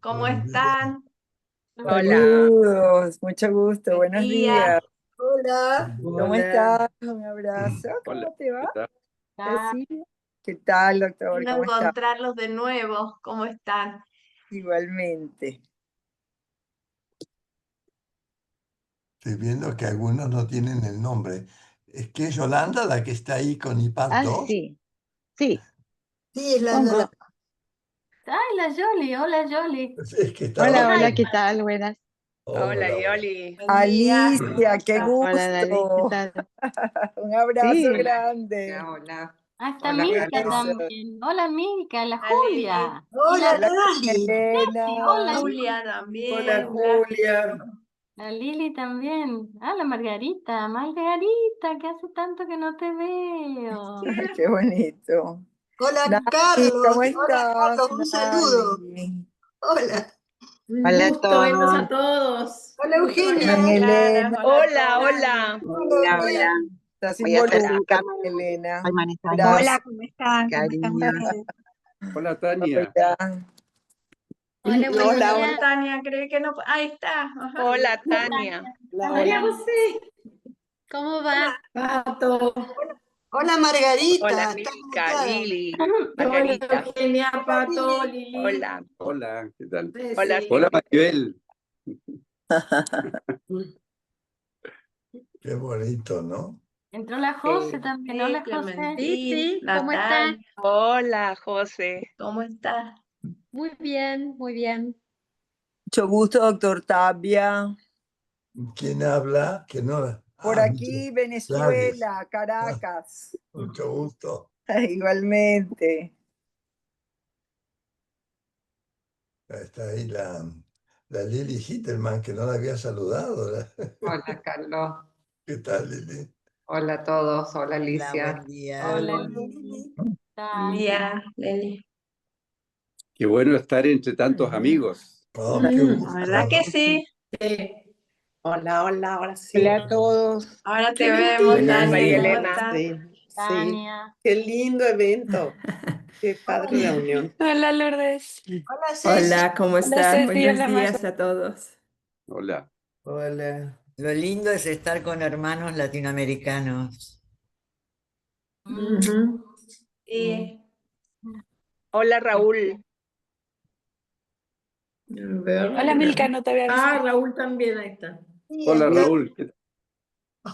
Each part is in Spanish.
¿Cómo Buen día. están? Hola, Saludos, mucho gusto, Buen buenos día. días. hola. ¿Cómo Hola. estás? Un abrazo, Hola, ¿cómo te va? ¿qué tal? Cecilia. ¿Qué tal, doctor? Lindo ¿Cómo estás? encontrarlos de nuevo. ¿Cómo están? Igualmente. Estoy viendo que algunos no tienen el nombre. ¿Es que es Yolanda la que está ahí con iPad 2? Sí, sí. Sí, es la, Pongo. la- Ay, la Yoli. Hola, Yoli. Es que estaba... Hola, hola, ¿qué tal? Buenas. Hola, Yoli. Buen día. Alicia, qué Hola, Dali, ¿qué gusto. tal? Un abrazo Sí. grande. Hola. Ah, está Hola, Milka Eso. también. Hola, Milka, la La Julia. Hola, La Lali. Elena. Sí, hola, Julia también. Hola, Julia. la Lili también. Ah, la Margarita. Margarita, que hace tanto que no te veo. Qué bonito. Hola, Nati, Carlos. ¿cómo Hola, estás? Carlos. Un saludo. Nali. Hola. Hola a todos. todos. Hola, Eugenia. Bien, Elena. Hola, Hola. Hola, Hola. Estás Voy a estar sin involucrada, cámara. Elena. Estoy manejando. Gracias. ¿cómo están? Cariño. Hola, Tania. Hola. Hola, buen Hola, día. Tania, cree que no. Ahí está. Ajá. Hola, Tania. Hola, José. ¿Cómo va? Pato. Hola, Margarita. Hola, ¿Estás Milka, mutada? Lili, Hola, Margarita. Eugenia, Pato, Lili. Lili. Hola. Hola, ¿qué tal? Hola, Ceci. Hola, Maribel. Qué bonito, ¿no? Entró la José también. Sí, Hola, José. Clementín, ¿Cómo Natal. están? Hola, José. ¿Cómo estás? Muy bien, muy bien. Mucho gusto, doctor Tapia. ¿Quién habla? Que no... Por aquí, Gladys. Venezuela, Caracas. Mucho gusto. Igualmente. Está ahí la Lili Hittelman, que no la había saludado. Hola, Carlos. ¿Qué tal, Lili? Hola a todos. Hola, Hola, Alicia. buen día. Hola, Hola, Lili. Buen ¿Están? día, Leli. Qué bueno estar entre tantos amigos. Oh, qué La gusto, verdad que ¿no? sí. Hola, hola, ahora sí. Hola a todos. Ahora te vemos, Buenas, Tania. María ¿Cómo Elena. estás? Sí, sí. Tania. Qué lindo evento. Qué padre reunión. Hola Lourdes. Hola, Ceci. Hola, ¿cómo están? Ceci, Buenos hola, días a todos. Hola. Hola. Lo lindo es estar con hermanos latinoamericanos. Mm. Sí. Hola, Raúl. Hola Milka, no te había visto. Raúl también, ahí está. Sí, Hola, acá. Raúl. ¿Qué tal?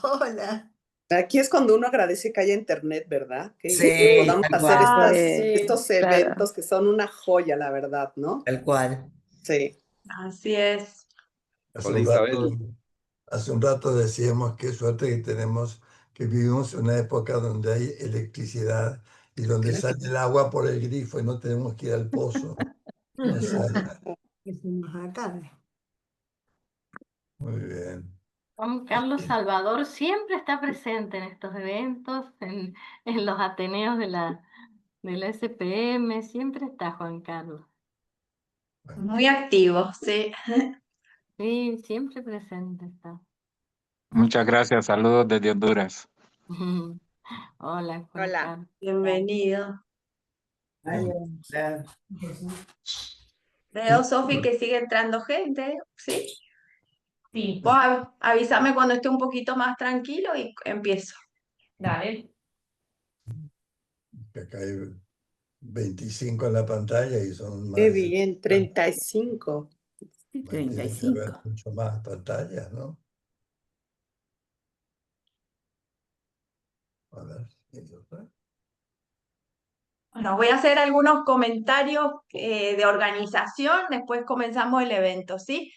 Hola. Aquí es cuando uno agradece que haya internet, ¿verdad? Que Sí, podamos tal hacer cual. estos Claro. eventos que son una joya, la verdad, ¿no? Tal cual. Sí. Así es. Hace Hola, un Isabel. hace un rato decíamos qué suerte que tenemos, que vivimos en una época donde hay electricidad y donde Claro. sale el agua por el grifo y no tenemos que ir al pozo. O sea, Acá. muy bien. Juan Carlos Salvador siempre está presente en estos eventos, en los Ateneos de la SPM, siempre está Juan Carlos. Muy activo, sí. Sí, siempre presente está. Muchas gracias, saludos desde Honduras. Hola, Juan Hola. Carlos. Bienvenido. Hola. Veo, Sofi, que sigue entrando gente, ¿sí? Sí, Vos avísame cuando esté un poquito más tranquilo y empiezo. dale. Que acá hay 25 en la pantalla y son más Qué de bien, 35. Sí, Bueno, tiene que haber 35. mucho más pantallas, ¿no? A ver, ¿y otra? Bueno, voy a hacer algunos comentarios de organización, después comenzamos el evento, ¿sí?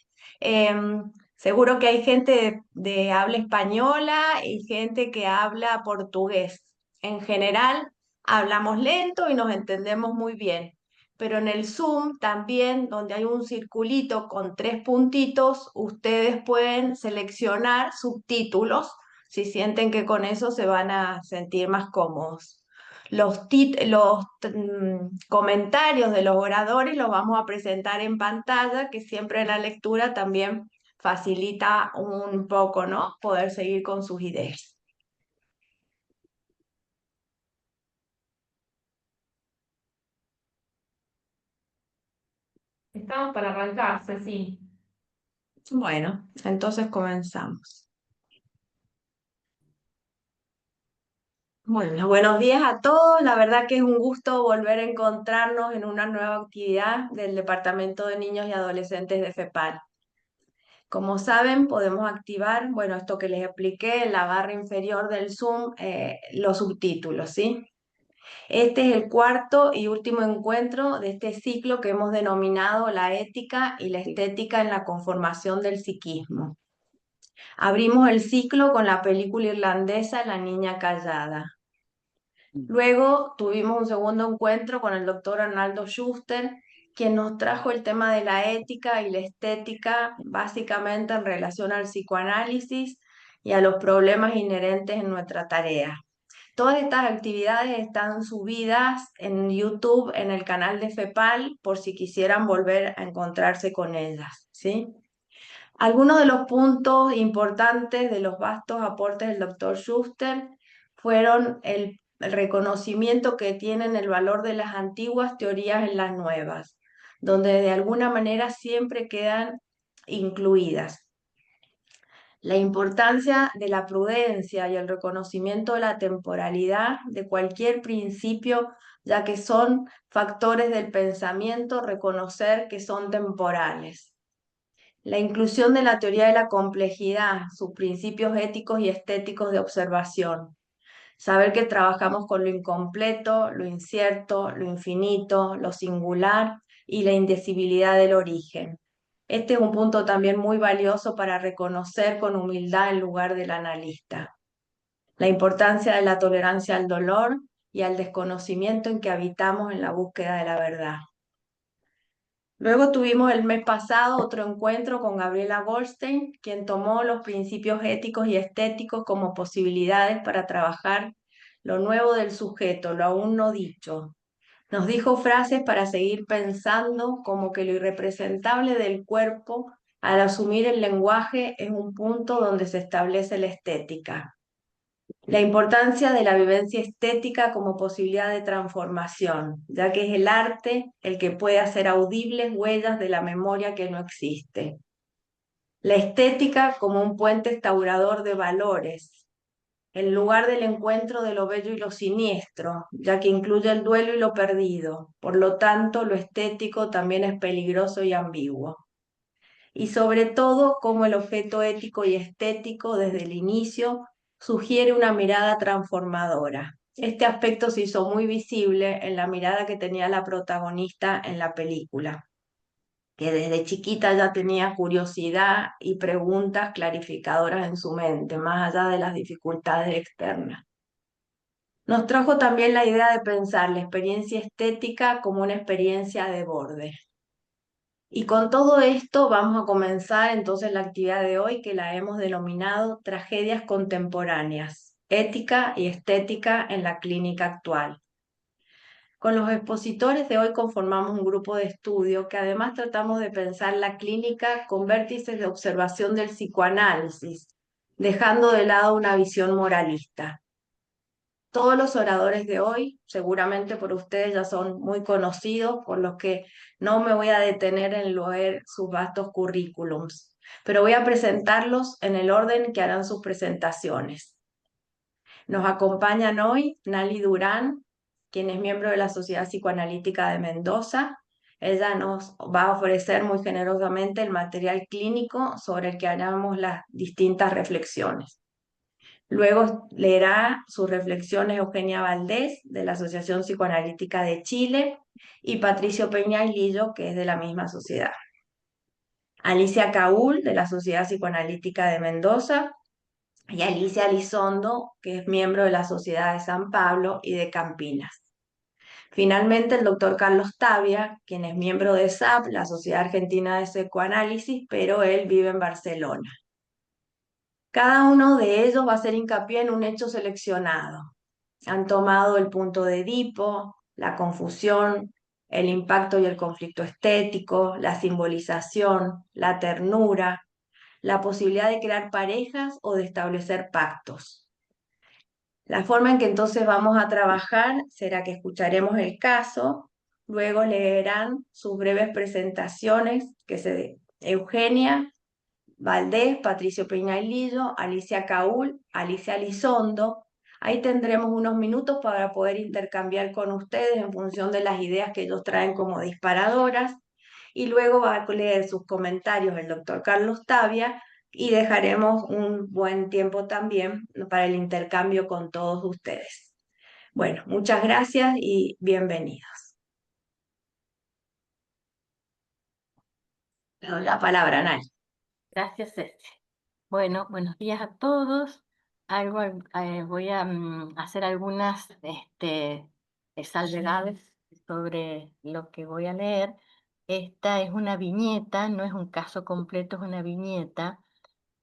Seguro que hay gente de habla española y gente que habla portugués. En general, hablamos lento y nos entendemos muy bien. Pero en el Zoom también, donde hay un circulito con 3 puntitos, ustedes pueden seleccionar subtítulos si sienten que con eso se van a sentir más cómodos. Los comentarios de los oradores los vamos a presentar en pantalla, que siempre la lectura también facilita un poco, ¿no? Poder seguir con sus ideas. Estamos para arrancar, Ceci. Bueno, entonces comenzamos. Bueno, buenos días a todos. La verdad que es un gusto volver a encontrarnos en una nueva actividad del Departamento de Niños y Adolescentes de FEPAL. Como saben, podemos activar, bueno, esto que les expliqué, en la barra inferior del Zoom, los subtítulos, ¿sí? Este es el cuarto y último encuentro de este ciclo que hemos denominado la ética y la estética en la conformación del psiquismo. Abrimos el ciclo con la película irlandesa La niña callada. Luego tuvimos un segundo encuentro con el doctor Arnaldo Schuster, quien nos trajo el tema de la ética y la estética, básicamente en relación al psicoanálisis y a los problemas inherentes en nuestra tarea. Todas estas actividades están subidas en YouTube, en el canal de FEPAL, por si quisieran volver a encontrarse con ellas, ¿sí? Algunos de los puntos importantes de los vastos aportes del doctor Schuster fueron el reconocimiento que tienen el valor de las antiguas teorías en las nuevas, donde de alguna manera siempre quedan incluidas. La importancia de la prudencia y el reconocimiento de la temporalidad de cualquier principio, ya que son factores del pensamiento, reconocer que son temporales. La inclusión de la teoría de la complejidad, sus principios éticos y estéticos de observación. Saber que trabajamos con lo incompleto, lo incierto, lo infinito, lo singular y la indecibilidad del origen. Este es un punto también muy valioso para reconocer con humildad el lugar del analista. La importancia de la tolerancia al dolor y al desconocimiento en que habitamos en la búsqueda de la verdad. Luego tuvimos el mes pasado otro encuentro con Gabriela Goldstein, quien tomó los principios éticos y estéticos como posibilidades para trabajar lo nuevo del sujeto, lo aún no dicho. Nos dijo frases para seguir pensando, como que lo irrepresentable del cuerpo, al asumir el lenguaje, es un punto donde se establece la estética. La importancia de la vivencia estética como posibilidad de transformación, ya que es el arte el que puede hacer audibles huellas de la memoria que no existe. La estética como un puente instaurador de valores, en lugar del encuentro de lo bello y lo siniestro, ya que incluye el duelo y lo perdido. Por lo tanto, lo estético también es peligroso y ambiguo. Y sobre todo, como el objeto ético y estético desde el inicio sugiere una mirada transformadora. Este aspecto se hizo muy visible en la mirada que tenía la protagonista en la película, que desde chiquita ya tenía curiosidad y preguntas clarificadoras en su mente, más allá de las dificultades externas. Nos trajo también la idea de pensar la experiencia estética como una experiencia de borde. Y con todo esto vamos a comenzar entonces la actividad de hoy, que la hemos denominado Tragedias Contemporáneas, Ética y Estética en la Clínica Actual. Con los expositores de hoy conformamos un grupo de estudio que además tratamos de pensar la clínica con vértices de observación del psicoanálisis, dejando de lado una visión moralista. Todos los oradores de hoy, seguramente por ustedes ya son muy conocidos, por los que no me voy a detener en leer sus vastos currículums, pero voy a presentarlos en el orden que harán sus presentaciones. Nos acompañan hoy Nali Durán, quien es miembro de la Sociedad Psicoanalítica de Mendoza. Ella nos va a ofrecer muy generosamente el material clínico sobre el que haremos las distintas reflexiones. Luego leerá sus reflexiones Eugenia Valdés, de la Asociación Psicoanalítica de Chile, y Patricio Peña Lillo, que es de la misma sociedad. Alicia Caúl, de la Sociedad Psicoanalítica de Mendoza, y Alicia Elizondo, que es miembro de la Sociedad de San Pablo y de Campinas. Finalmente, el doctor Carlos Tavia, quien es miembro de SAP, la Sociedad Argentina de Psicoanálisis, pero él vive en Barcelona. Cada uno de ellos va a hacer hincapié en un hecho seleccionado. Han tomado el punto de Edipo, la confusión, el impacto y el conflicto estético, la simbolización, la ternura, la posibilidad de crear parejas o de establecer pactos. La forma en que entonces vamos a trabajar será que escucharemos el caso, Luego leerán sus breves presentaciones, Eugenia Valdés, Patricio Peñalillo, Alicia Caúl, Alicia Lizondo. Ahí tendremos unos minutos para poder intercambiar con ustedes en función de las ideas que ellos traen como disparadoras. Y luego va a leer sus comentarios el doctor Carlos Tavia y dejaremos un buen tiempo también para el intercambio con todos ustedes. Bueno, muchas gracias y bienvenidos. Le doy la palabra, Nay. Gracias, Ceci. Bueno, buenos días a todos. Voy a hacer algunas salvedades sobre lo que voy a leer. Esta es una viñeta, no es un caso completo, es una viñeta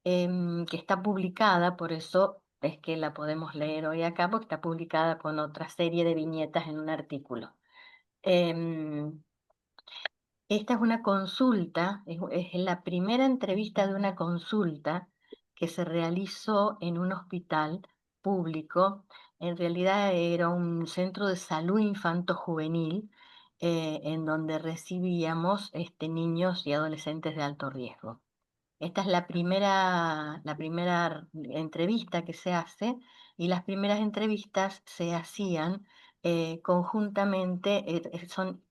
que está publicada, por eso es que la podemos leer hoy acá, porque está publicada con otra serie de viñetas en un artículo. Esta es una consulta, es la primera entrevista de una consulta que se realizó en un hospital público. En realidad era un centro de salud infanto-juvenil en donde recibíamos niños y adolescentes de alto riesgo. Esta es la primera entrevista que se hace, y las primeras entrevistas se hacían conjuntamente,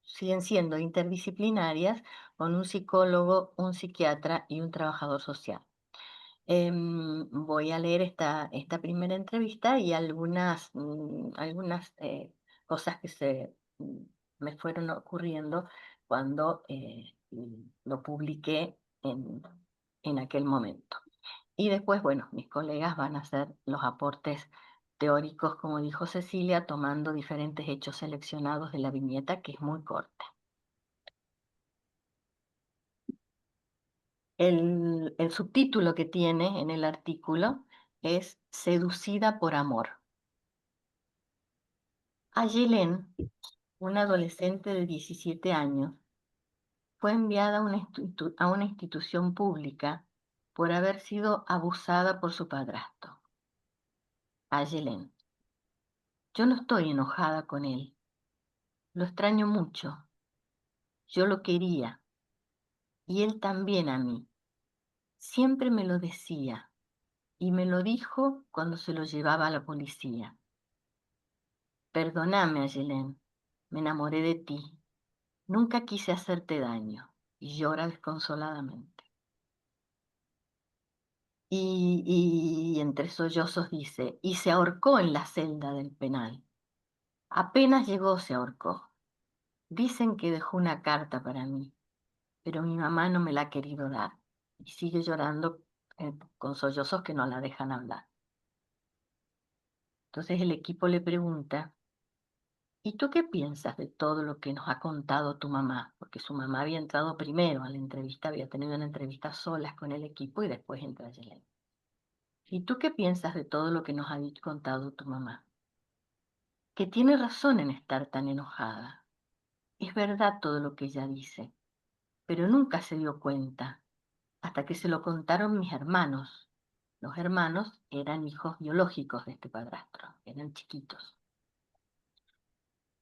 siguen siendo interdisciplinarias, con un psicólogo, un psiquiatra y un trabajador social. Voy a leer esta primera entrevista y algunas cosas que me fueron ocurriendo cuando lo publiqué en aquel momento. Y después, bueno, mis colegas van a hacer los aportes teóricos, como dijo Cecilia, tomando diferentes hechos seleccionados de la viñeta, que es muy corta. El subtítulo que tiene en el artículo es Seducida por amor. Ayelen, una adolescente de 17 años, fue enviada a una institución pública por haber sido abusada por su padrastro. Ayelen: yo no estoy enojada con él. Lo extraño mucho. Yo lo quería. Y él también a mí. Siempre me lo decía. Y me lo dijo cuando se lo llevaba a la policía. Perdóname, Ayelen. Me enamoré de ti. Nunca quise hacerte daño. Y llora desconsoladamente. Y entre sollozos dice: y se ahorcó en la celda del penal. Apenas llegó, se ahorcó. Dicen que dejó una carta para mí, pero mi mamá no me la ha querido dar. Y sigue llorando con sollozos que no la dejan hablar. Entonces el equipo le pregunta: ¿y tú qué piensas de todo lo que nos ha contado tu mamá? Porque su mamá había entrado primero a la entrevista, había tenido una entrevista solas con el equipo y después entra Ayelen. ¿Y tú qué piensas de todo lo que nos ha contado tu mamá? Que tiene razón en estar tan enojada. Es verdad todo lo que ella dice, pero nunca se dio cuenta hasta que se lo contaron mis hermanos. Los hermanos eran hijos biológicos de este padrastro, eran chiquitos.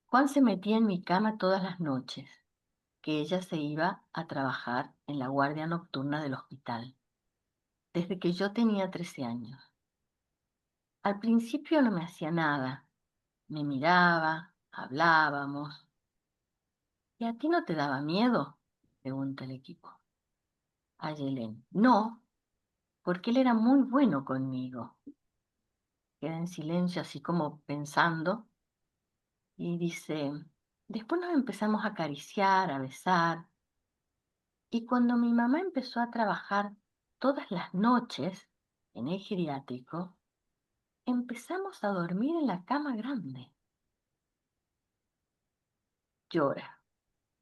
Juan se metía en mi cama todas las noches, que ella se iba a trabajar en la guardia nocturna del hospital, desde que yo tenía 13 años. Al principio no me hacía nada, me miraba, hablábamos. ¿Y a ti no te daba miedo?, pregunta el equipo. Ayelen: no, porque él era muy bueno conmigo. Queda en silencio, así como pensando, y dice: después nos empezamos a acariciar, a besar, y cuando mi mamá empezó a trabajar todas las noches en el geriátrico, empezamos a dormir en la cama grande. Llora.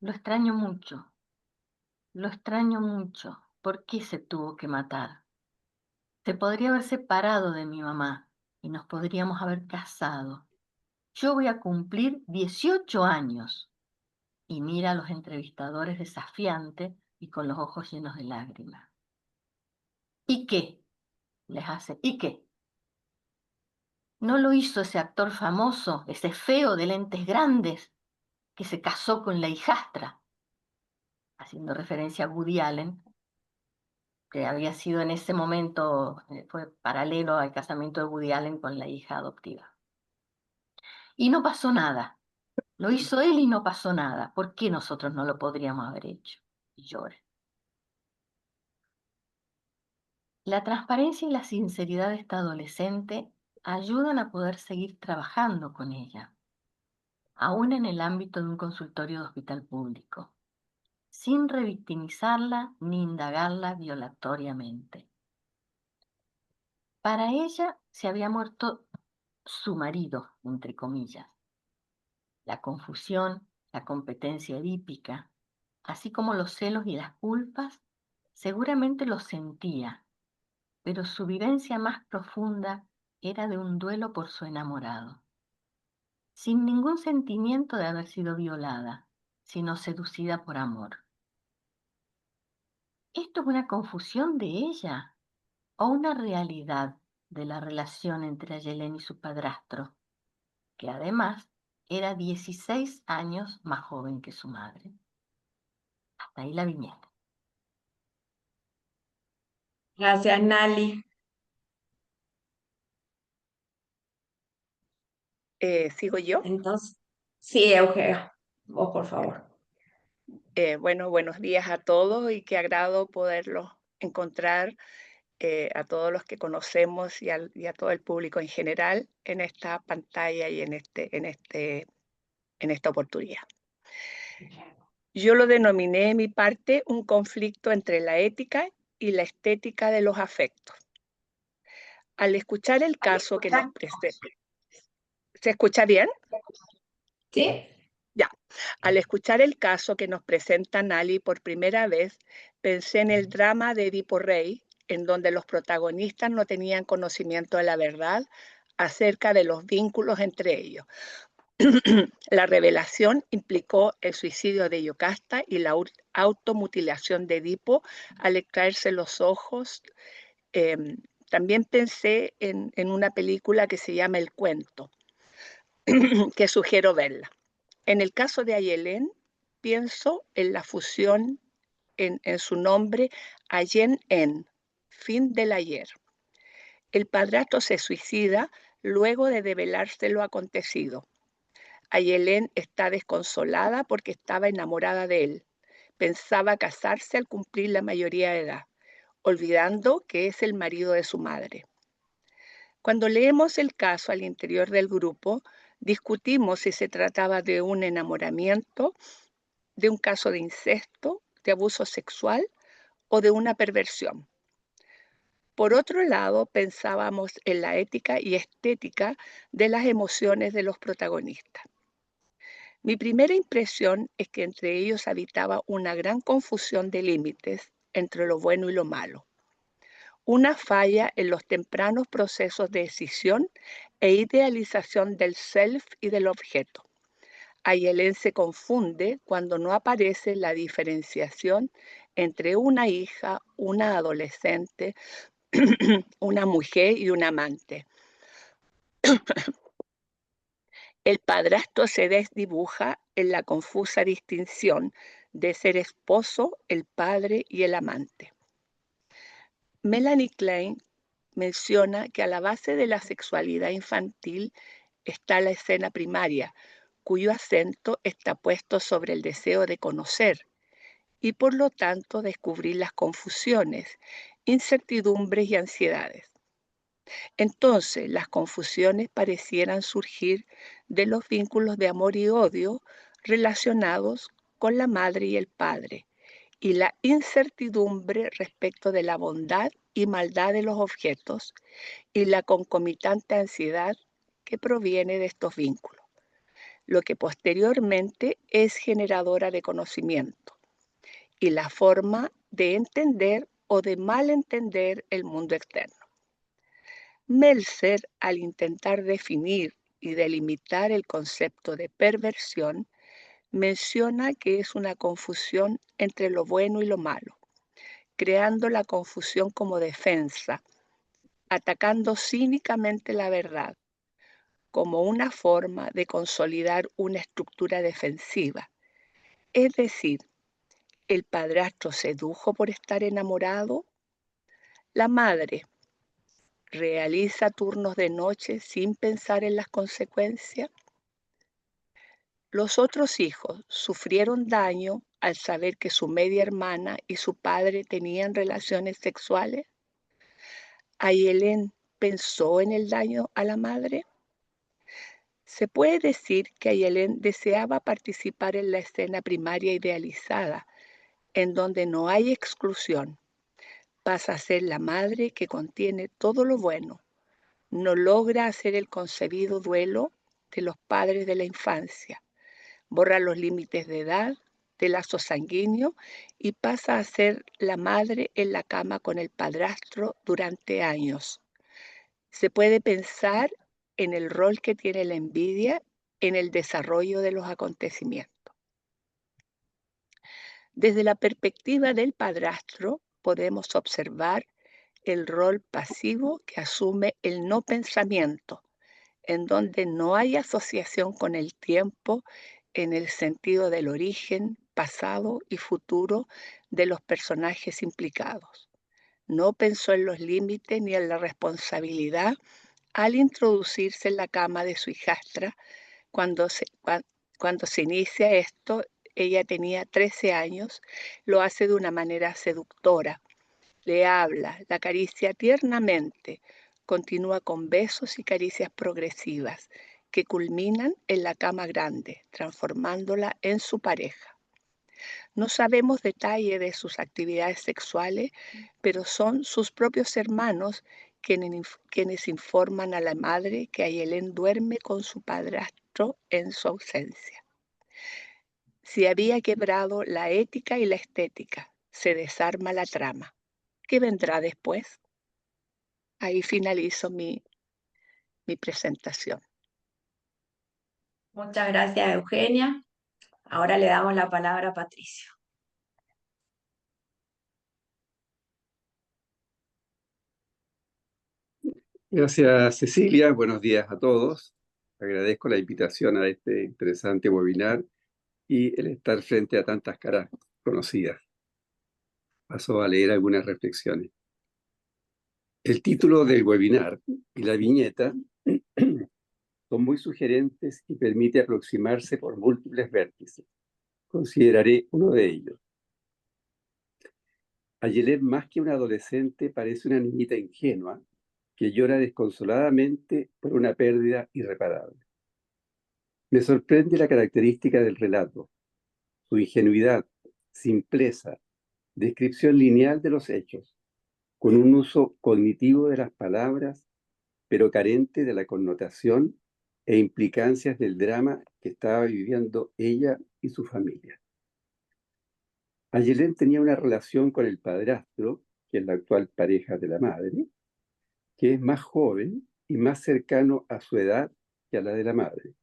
Lo extraño mucho. Lo extraño mucho. ¿Por qué se tuvo que matar? Se podría haber separado de mi mamá y nos podríamos haber casado. Yo voy a cumplir 18 años. Y mira a los entrevistadores desafiante y con los ojos llenos de lágrimas. ¿Y qué? Les hace: ¿y qué? ¿No lo hizo ese actor famoso, ese feo de lentes grandes? que se casó con la hijastra, haciendo referencia a Woody Allen, que había sido en ese momento, fue paralelo al casamiento de Woody Allen con la hija adoptiva. Y no pasó nada. Lo hizo él y no pasó nada. ¿Por qué nosotros no lo podríamos haber hecho? Y lloré. La transparencia y la sinceridad de esta adolescente ayudan a poder seguir trabajando con ella, aún en el ámbito de un consultorio de hospital público, sin revictimizarla ni indagarla violatoriamente. Para ella se había muerto su marido, entre comillas. La confusión, la competencia edípica, así como los celos y las culpas, seguramente los sentía, pero su vivencia más profunda era de un duelo por su enamorado, sin ningún sentimiento de haber sido violada, sino seducida por amor. ¿Esto es una confusión de ella o una realidad de la relación entre Ayelén y su padrastro, que además era 16 años más joven que su madre? Hasta ahí la viñeta. Gracias, Nali. ¿Sigo yo? Entonces, sí, Eugenia, vos por favor. Bueno, buenos días a todos y qué agrado poderlos encontrar a todos los que conocemos y a todo el público en general en esta pantalla y en esta oportunidad. Yo lo denominé en mi parte un conflicto entre la ética y la estética de los afectos. Al escuchar el caso que nos presenta, ¿se escucha bien? Sí. Ya. Al escuchar el caso que nos presenta Nali por primera vez, pensé en el drama de Edipo Rey, en donde los protagonistas no tenían conocimiento de la verdad acerca de los vínculos entre ellos. La revelación implicó el suicidio de Yocasta y la automutilación de Edipo al extraerse los ojos. También pensé en una película que se llama El Cuento, que sugiero verla. En el caso de Ayelén, pienso en la fusión en su nombre Ayen-en, fin del ayer. El padrastro se suicida luego de develarse lo acontecido. Ayelén está desconsolada porque estaba enamorada de él. Pensaba casarse al cumplir la mayoría de edad, olvidando que es el marido de su madre. Cuando leemos el caso al interior del grupo, discutimos si se trataba de un enamoramiento, de un caso de incesto, de abuso sexual o de una perversión. Por otro lado, pensábamos en la ética y estética de las emociones de los protagonistas. Mi primera impresión es que entre ellos habitaba una gran confusión de límites entre lo bueno y lo malo. Una falla en los tempranos procesos de decisión e idealización del self y del objeto. Ayelén se confunde cuando no aparece la diferenciación entre una hija, una adolescente, una mujer y un amante. El padrastro se desdibuja en la confusa distinción de ser esposo, el padre y el amante. Melanie Klein menciona que a la base de la sexualidad infantil está la escena primaria, cuyo acento está puesto sobre el deseo de conocer y por lo tanto descubrir las confusiones, incertidumbres y ansiedades. Entonces, las confusiones parecieran surgir de los vínculos de amor y odio relacionados con la madre y el padre, y la incertidumbre respecto de la bondad y maldad de los objetos y la concomitante ansiedad que proviene de estos vínculos, lo que posteriormente es generadora de conocimiento y la forma de entender o de malentender el mundo externo. Meltzer, al intentar definir y delimitar el concepto de perversión, menciona que es una confusión entre lo bueno y lo malo, creando la confusión como defensa, atacando cínicamente la verdad, como una forma de consolidar una estructura defensiva. Es decir, el padrastro sedujo por estar enamorado. La madre realiza turnos de noche sin pensar en las consecuencias. Los otros hijos sufrieron daño al saber que su media hermana y su padre tenían relaciones sexuales. ¿Ayelén pensó en el daño a la madre? Se puede decir que Ayelén deseaba participar en la escena primaria idealizada, en donde no hay exclusión. Pasa a ser la madre que contiene todo lo bueno. No logra hacer el concebido duelo de los padres de la infancia. Borra los límites de edad, de lazo sanguíneo y pasa a ser la madre en la cama con el padrastro durante años. Se puede pensar en el rol que tiene la envidia en el desarrollo de los acontecimientos. Desde la perspectiva del padrastro, podemos observar el rol pasivo que asume el no pensamiento, en donde no hay asociación con el tiempo en el sentido del origen, pasado y futuro de los personajes implicados. No pensó en los límites ni en la responsabilidad al introducirse en la cama de su hijastra. Cuando se inicia esto, ella tenía 13 años, lo hace de una manera seductora. Le habla, la acaricia tiernamente, continúa con besos y caricias progresivas que culminan en la cama grande, transformándola en su pareja. No sabemos detalle de sus actividades sexuales, pero son sus propios hermanos quienes informan a la madre que Ayelén duerme con su padrastro en su ausencia. Si había quebrado la ética y la estética, se desarma la trama. ¿Qué vendrá después? Ahí finalizo mi presentación. Muchas gracias, Eugenia. Ahora le damos la palabra a Patricio. Gracias, Cecilia. Buenos días a todos. Agradezco la invitación a este interesante webinar y el estar frente a tantas caras conocidas. Paso a leer algunas reflexiones. El título del webinar y la viñeta son muy sugerentes y permite aproximarse por múltiples vértices. Consideraré uno de ellos. Ayelén, más que una adolescente, parece una niñita ingenua que llora desconsoladamente por una pérdida irreparable. Me sorprende la característica del relato, su ingenuidad, simpleza, descripción lineal de los hechos, con un uso cognitivo de las palabras, pero carente de la connotación e implicancias del drama que estaba viviendo ella y su familia. Ayelén tenía una relación con el padrastro, que es la actual pareja de la madre, que es más joven y más cercano a su edad que a la de la madre.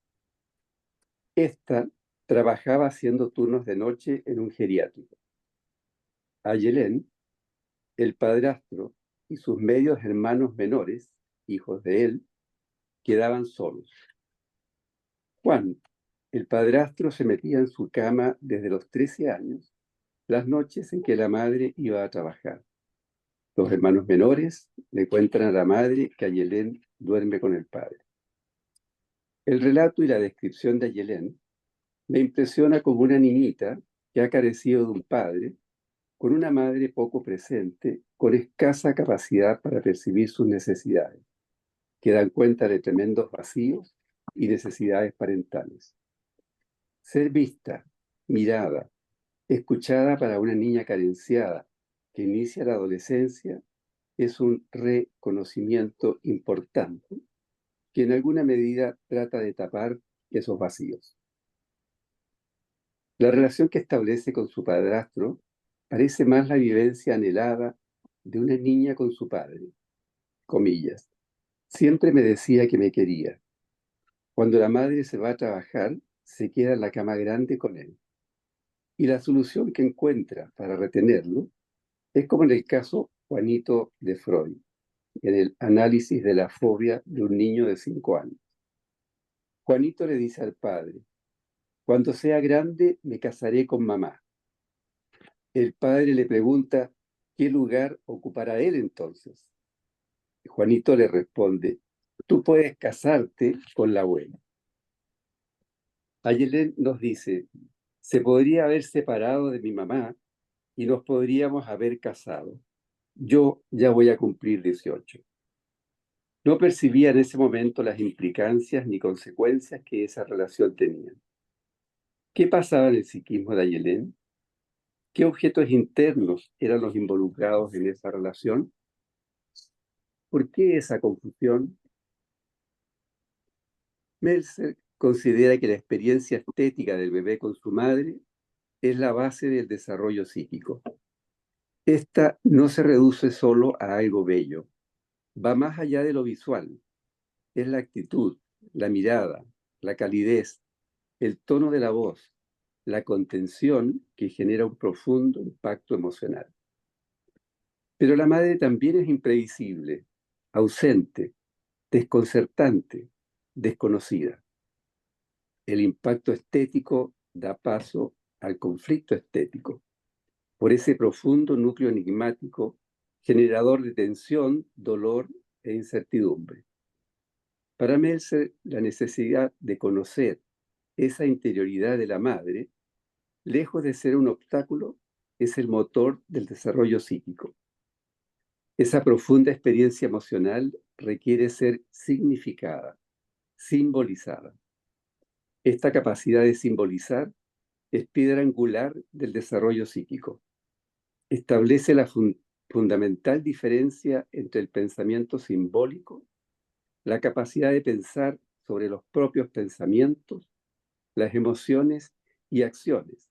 Esta trabajaba haciendo turnos de noche en un geriátrico. Ayelén, el padrastro y sus medios hermanos menores, hijos de él, quedaban solos. Juan, el padrastro, se metía en su cama desde los 13 años, las noches en que la madre iba a trabajar. Los hermanos menores le cuentan a la madre que Ayelén duerme con el padre. El relato y la descripción de Ayelén me impresiona como una niñita que ha carecido de un padre, con una madre poco presente, con escasa capacidad para percibir sus necesidades, que dan cuenta de tremendos vacíos y necesidades parentales. Ser vista, mirada, escuchada para una niña carenciada que inicia la adolescencia es un reconocimiento importante que en alguna medida trata de tapar esos vacíos. La relación que establece con su padrastro parece más la vivencia anhelada de una niña con su padre. Comillas. Siempre me decía que me quería. Cuando la madre se va a trabajar, se queda en la cama grande con él. Y la solución que encuentra para retenerlo es como en el caso Juanito de Freud, en el análisis de la fobia de un niño de 5 años. Juanito le dice al padre, cuando sea grande me casaré con mamá. El padre le pregunta, ¿qué lugar ocupará él entonces? Juanito le responde, tú puedes casarte con la abuela. Ayelen nos dice, se podría haber separado de mi mamá y nos podríamos haber casado. Yo ya voy a cumplir 18. No percibía en ese momento las implicancias ni consecuencias que esa relación tenía. ¿Qué pasaba en el psiquismo de Ayelen? ¿Qué objetos internos eran los involucrados en esa relación? ¿Por qué esa confusión? Meltzer considera que la experiencia estética del bebé con su madre es la base del desarrollo psíquico. Esta no se reduce solo a algo bello, va más allá de lo visual. Es la actitud, la mirada, la calidez, el tono de la voz, la contención que genera un profundo impacto emocional. Pero la madre también es imprevisible, ausente, desconcertante, desconocida. El impacto estético da paso al conflicto estético, por ese profundo núcleo enigmático, generador de tensión, dolor e incertidumbre. Para Meltzer, la necesidad de conocer esa interioridad de la madre, lejos de ser un obstáculo, es el motor del desarrollo psíquico. Esa profunda experiencia emocional requiere ser significada, simbolizada. Esta capacidad de simbolizar es piedra angular del desarrollo psíquico. Establece la fundamental diferencia entre el pensamiento simbólico, la capacidad de pensar sobre los propios pensamientos, las emociones y acciones,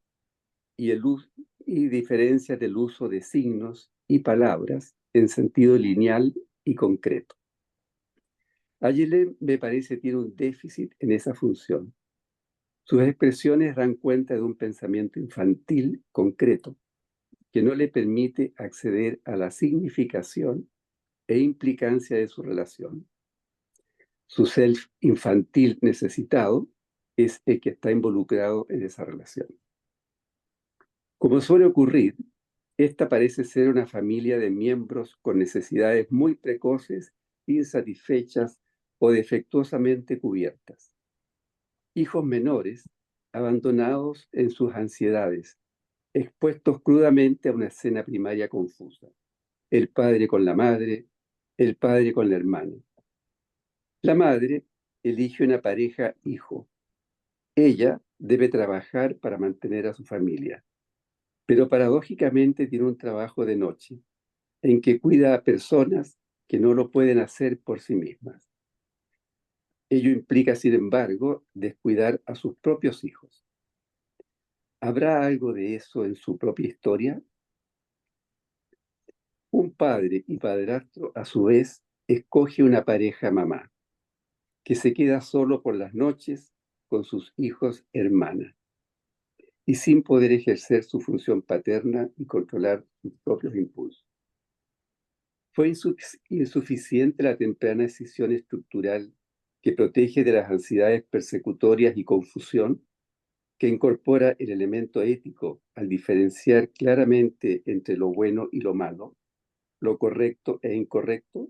y diferencia del uso de signos y palabras en sentido lineal y concreto. Ayelen, me parece, tiene un déficit en esa función. Sus expresiones dan cuenta de un pensamiento infantil concreto que no le permite acceder a la significación e implicancia de su relación. Su self infantil necesitado es el que está involucrado en esa relación. Como suele ocurrir, esta parece ser una familia de miembros con necesidades muy precoces, insatisfechas o defectuosamente cubiertas. Hijos menores, abandonados en sus ansiedades, expuestos crudamente a una escena primaria confusa. El padre con la madre, el padre con la hermana. La madre elige una pareja hijo. Ella debe trabajar para mantener a su familia, pero paradójicamente tiene un trabajo de noche, en que cuida a personas que no lo pueden hacer por sí mismas. Ello implica, sin embargo, descuidar a sus propios hijos. ¿Habrá algo de eso en su propia historia? Un padre y padrastro, a su vez, escoge una pareja mamá, que se queda solo por las noches con sus hijos hermanas, y sin poder ejercer su función paterna y controlar sus propios impulsos. ¿Fue insuficiente la temprana decisión estructural que protege de las ansiedades persecutorias y confusión, que incorpora el elemento ético al diferenciar claramente entre lo bueno y lo malo, lo correcto e incorrecto?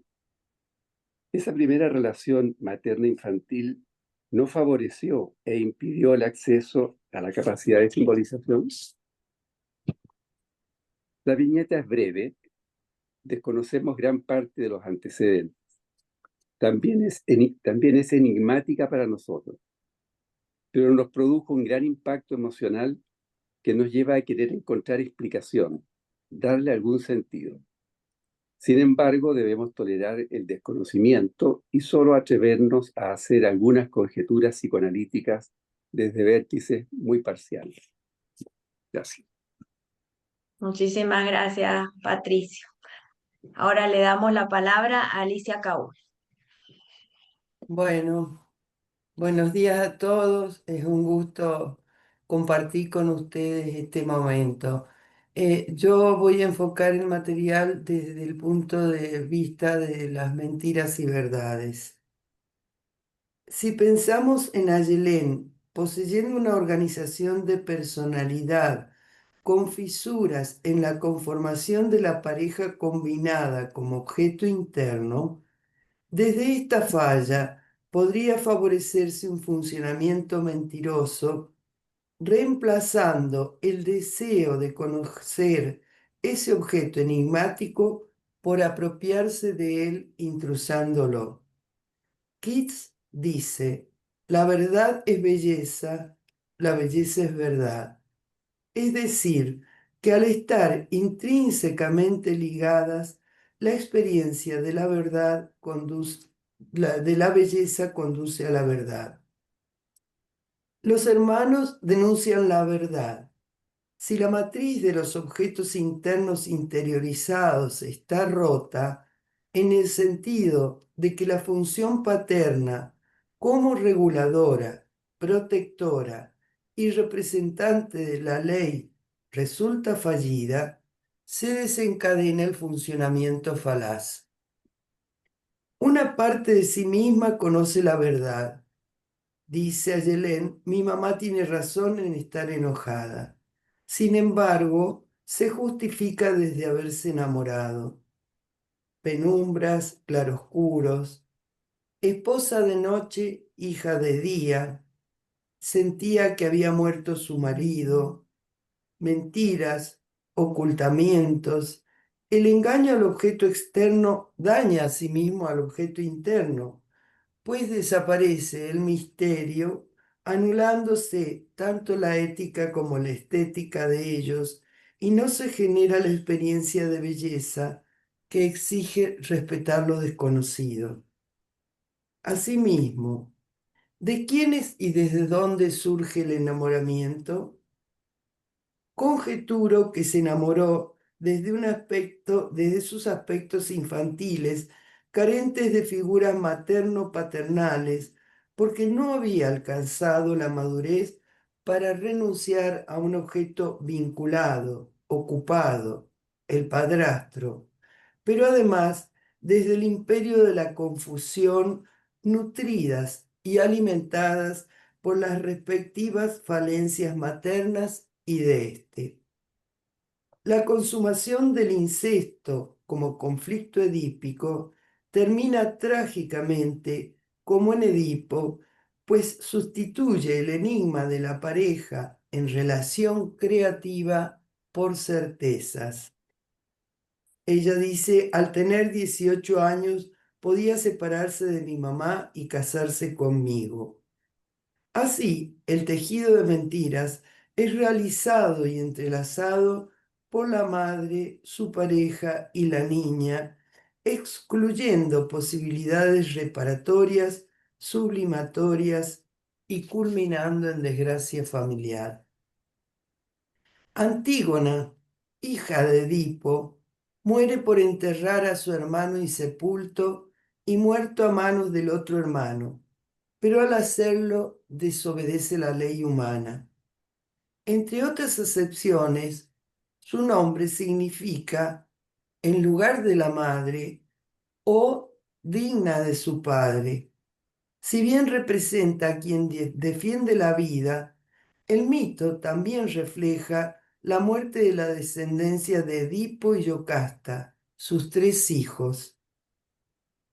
Esa primera relación materna-infantil no favoreció e impidió el acceso a la capacidad de simbolización. La viñeta es breve, desconocemos gran parte de los antecedentes. También es enigmática para nosotros, pero nos produjo un gran impacto emocional que nos lleva a querer encontrar explicación, darle algún sentido. Sin embargo, debemos tolerar el desconocimiento y solo atrevernos a hacer algunas conjeturas psicoanalíticas desde vértices muy parciales. Gracias. Muchísimas gracias, Patricio. Ahora le damos la palabra a Alicia Caúl. Bueno, buenos días a todos. Es un gusto compartir con ustedes este momento. Yo voy a enfocar el material desde el punto de vista de las mentiras y verdades. si pensamos en Ayelén poseyendo una organización de personalidad con fisuras en la conformación de la pareja combinada como objeto interno, desde esta falla podría favorecerse un funcionamiento mentiroso, reemplazando el deseo de conocer ese objeto enigmático por apropiarse de él intrusándolo. Keats dice, la verdad es belleza, la belleza es verdad. Es decir, que al estar intrínsecamente ligadas, la experiencia de la verdad de la belleza conduce a la verdad. Los hermanos denuncian la verdad. Si la matriz de los objetos internos interiorizados está rota, en el sentido de que la función paterna como reguladora, protectora y representante de la ley resulta fallida, se desencadena el funcionamiento falaz. Una parte de sí misma conoce la verdad. Dice Ayelén, mi mamá tiene razón en estar enojada. Sin embargo, se justifica desde haberse enamorado. Penumbras, claroscuros, esposa de noche, hija de día, sentía que había muerto su marido, mentiras, ocultamientos. El engaño al objeto externo daña a sí mismo al objeto interno, pues desaparece el misterio, anulándose tanto la ética como la estética de ellos, y no se genera la experiencia de belleza que exige respetar lo desconocido. Asimismo, ¿de quiénes y desde dónde surge el enamoramiento? Conjeturo que se enamoró desde sus aspectos infantiles, carentes de figuras materno-paternales, porque no había alcanzado la madurez para renunciar a un objeto vinculado, ocupado, el padrastro, pero además desde el imperio de la confusión, nutridas y alimentadas por las respectivas falencias maternas y de éste. La consumación del incesto como conflicto edípico termina trágicamente como en Edipo, pues sustituye el enigma de la pareja en relación creativa por certezas. Ella dice, al tener 18 años podía separarse de mi mamá y casarse conmigo. Así, el tejido de mentiras es realizado y entrelazado por la madre, su pareja y la niña, excluyendo posibilidades reparatorias, sublimatorias y culminando en desgracia familiar. Antígona, hija de Edipo, muere por enterrar a su hermano insepulto y muerto a manos del otro hermano, pero al hacerlo desobedece la ley humana. Entre otras excepciones, su nombre significa en lugar de la madre o digna de su padre. Si bien representa a quien defiende la vida, el mito también refleja la muerte de la descendencia de Edipo y Yocasta, sus 3 hijos.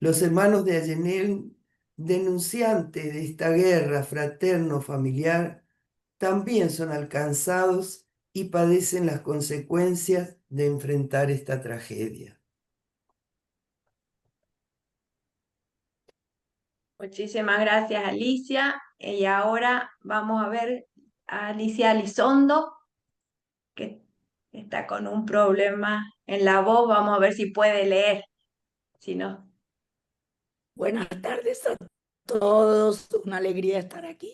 Los hermanos de Ayenel, denunciantes de esta guerra fraterno-familiar, también son alcanzados y padecen las consecuencias de enfrentar esta tragedia. Muchísimas gracias, Alicia. Y ahora vamos a ver a Alicia Elizondo, que está con un problema en la voz. Vamos a ver si puede leer. Si no. Buenas tardes a todos, una alegría estar aquí.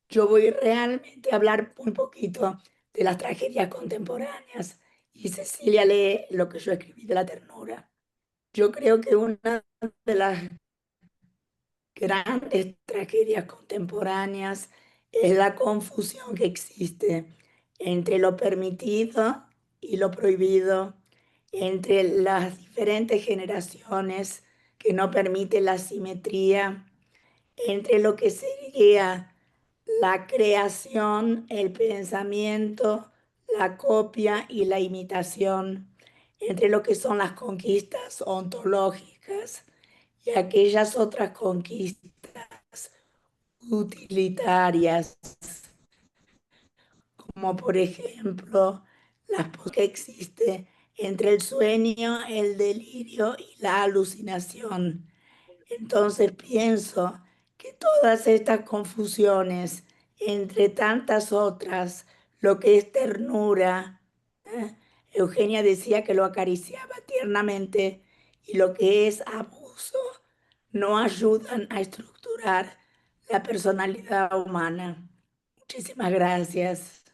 Yo voy realmente a hablar muy poquito de las tragedias contemporáneas y Cecilia lee lo que yo escribí de la ternura. Yo creo que una de las grandes tragedias contemporáneas es la confusión que existe entre lo permitido y lo prohibido, entre las diferentes generaciones que no permiten la simetría entre lo que sería la creación, el pensamiento, la copia y la imitación, entre lo que son las conquistas ontológicas y aquellas otras conquistas utilitarias, como por ejemplo las que existe entre el sueño, el delirio y la alucinación. Entonces pienso que todas estas confusiones, entre tantas otras, lo que es ternura, Eugenia decía que lo acariciaba tiernamente, y lo que es abuso, no ayudan a estructurar la personalidad humana. Muchísimas gracias.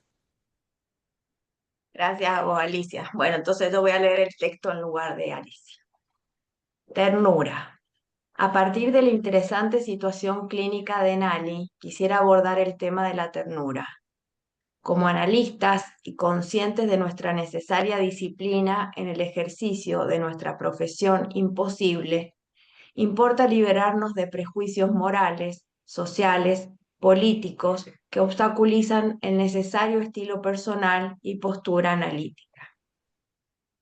Gracias a vos, Alicia. Bueno, entonces yo voy a leer el texto en lugar de Alicia. Ternura. A partir de la interesante situación clínica de Nali, quisiera abordar el tema de la ternura. Como analistas y conscientes de nuestra necesaria disciplina en el ejercicio de nuestra profesión imposible, importa liberarnos de prejuicios morales, sociales, políticos que obstaculizan el necesario estilo personal y postura analítica.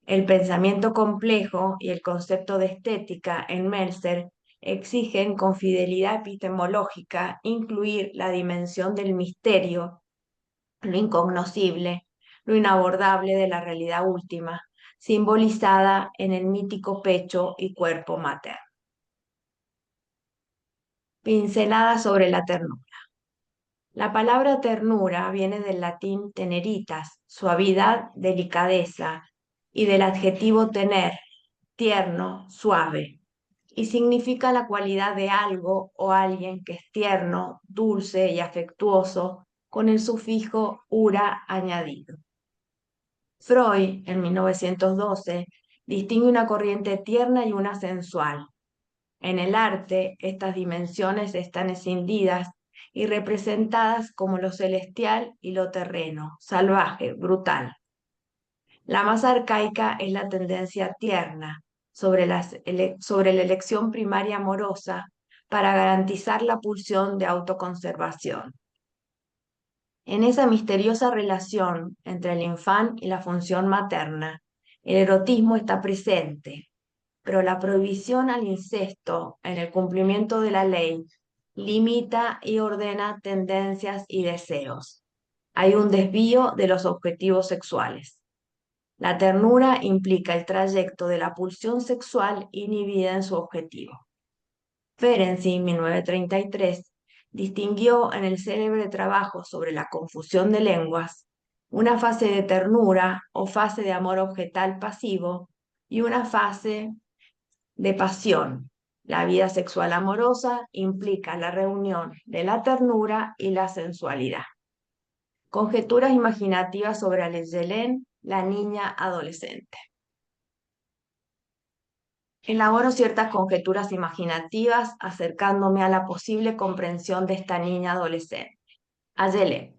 El pensamiento complejo y el concepto de estética en Meltzer exigen con fidelidad epistemológica incluir la dimensión del misterio, lo incognoscible, lo inabordable de la realidad última, simbolizada en el mítico pecho y cuerpo materno. Pincelada sobre la ternura. La palabra ternura viene del latín teneritas, suavidad, delicadeza, y del adjetivo tener, tierno, suave, y significa la cualidad de algo o alguien que es tierno, dulce y afectuoso, con el sufijo ura añadido. Freud, en 1912, distingue una corriente tierna y una sensual. En el arte, estas dimensiones están escindidas y representadas como lo celestial y lo terreno, salvaje, brutal. La más arcaica es la tendencia tierna sobre la elección primaria amorosa para garantizar la pulsión de autoconservación. En esa misteriosa relación entre el infant y la función materna, el erotismo está presente, pero la prohibición al incesto en el cumplimiento de la ley limita y ordena tendencias y deseos. Hay un desvío de los objetivos sexuales. La ternura implica el trayecto de la pulsión sexual inhibida en su objetivo. Ferenczi, 1933, distinguió en el célebre trabajo sobre la confusión de lenguas una fase de ternura o fase de amor objetal pasivo y una fase de pasión. La vida sexual amorosa implica la reunión de la ternura y la sensualidad. Conjeturas imaginativas sobre Alexelén, la niña adolescente. Elaboro ciertas conjeturas imaginativas acercándome a la posible comprensión de esta niña adolescente. Ayelén,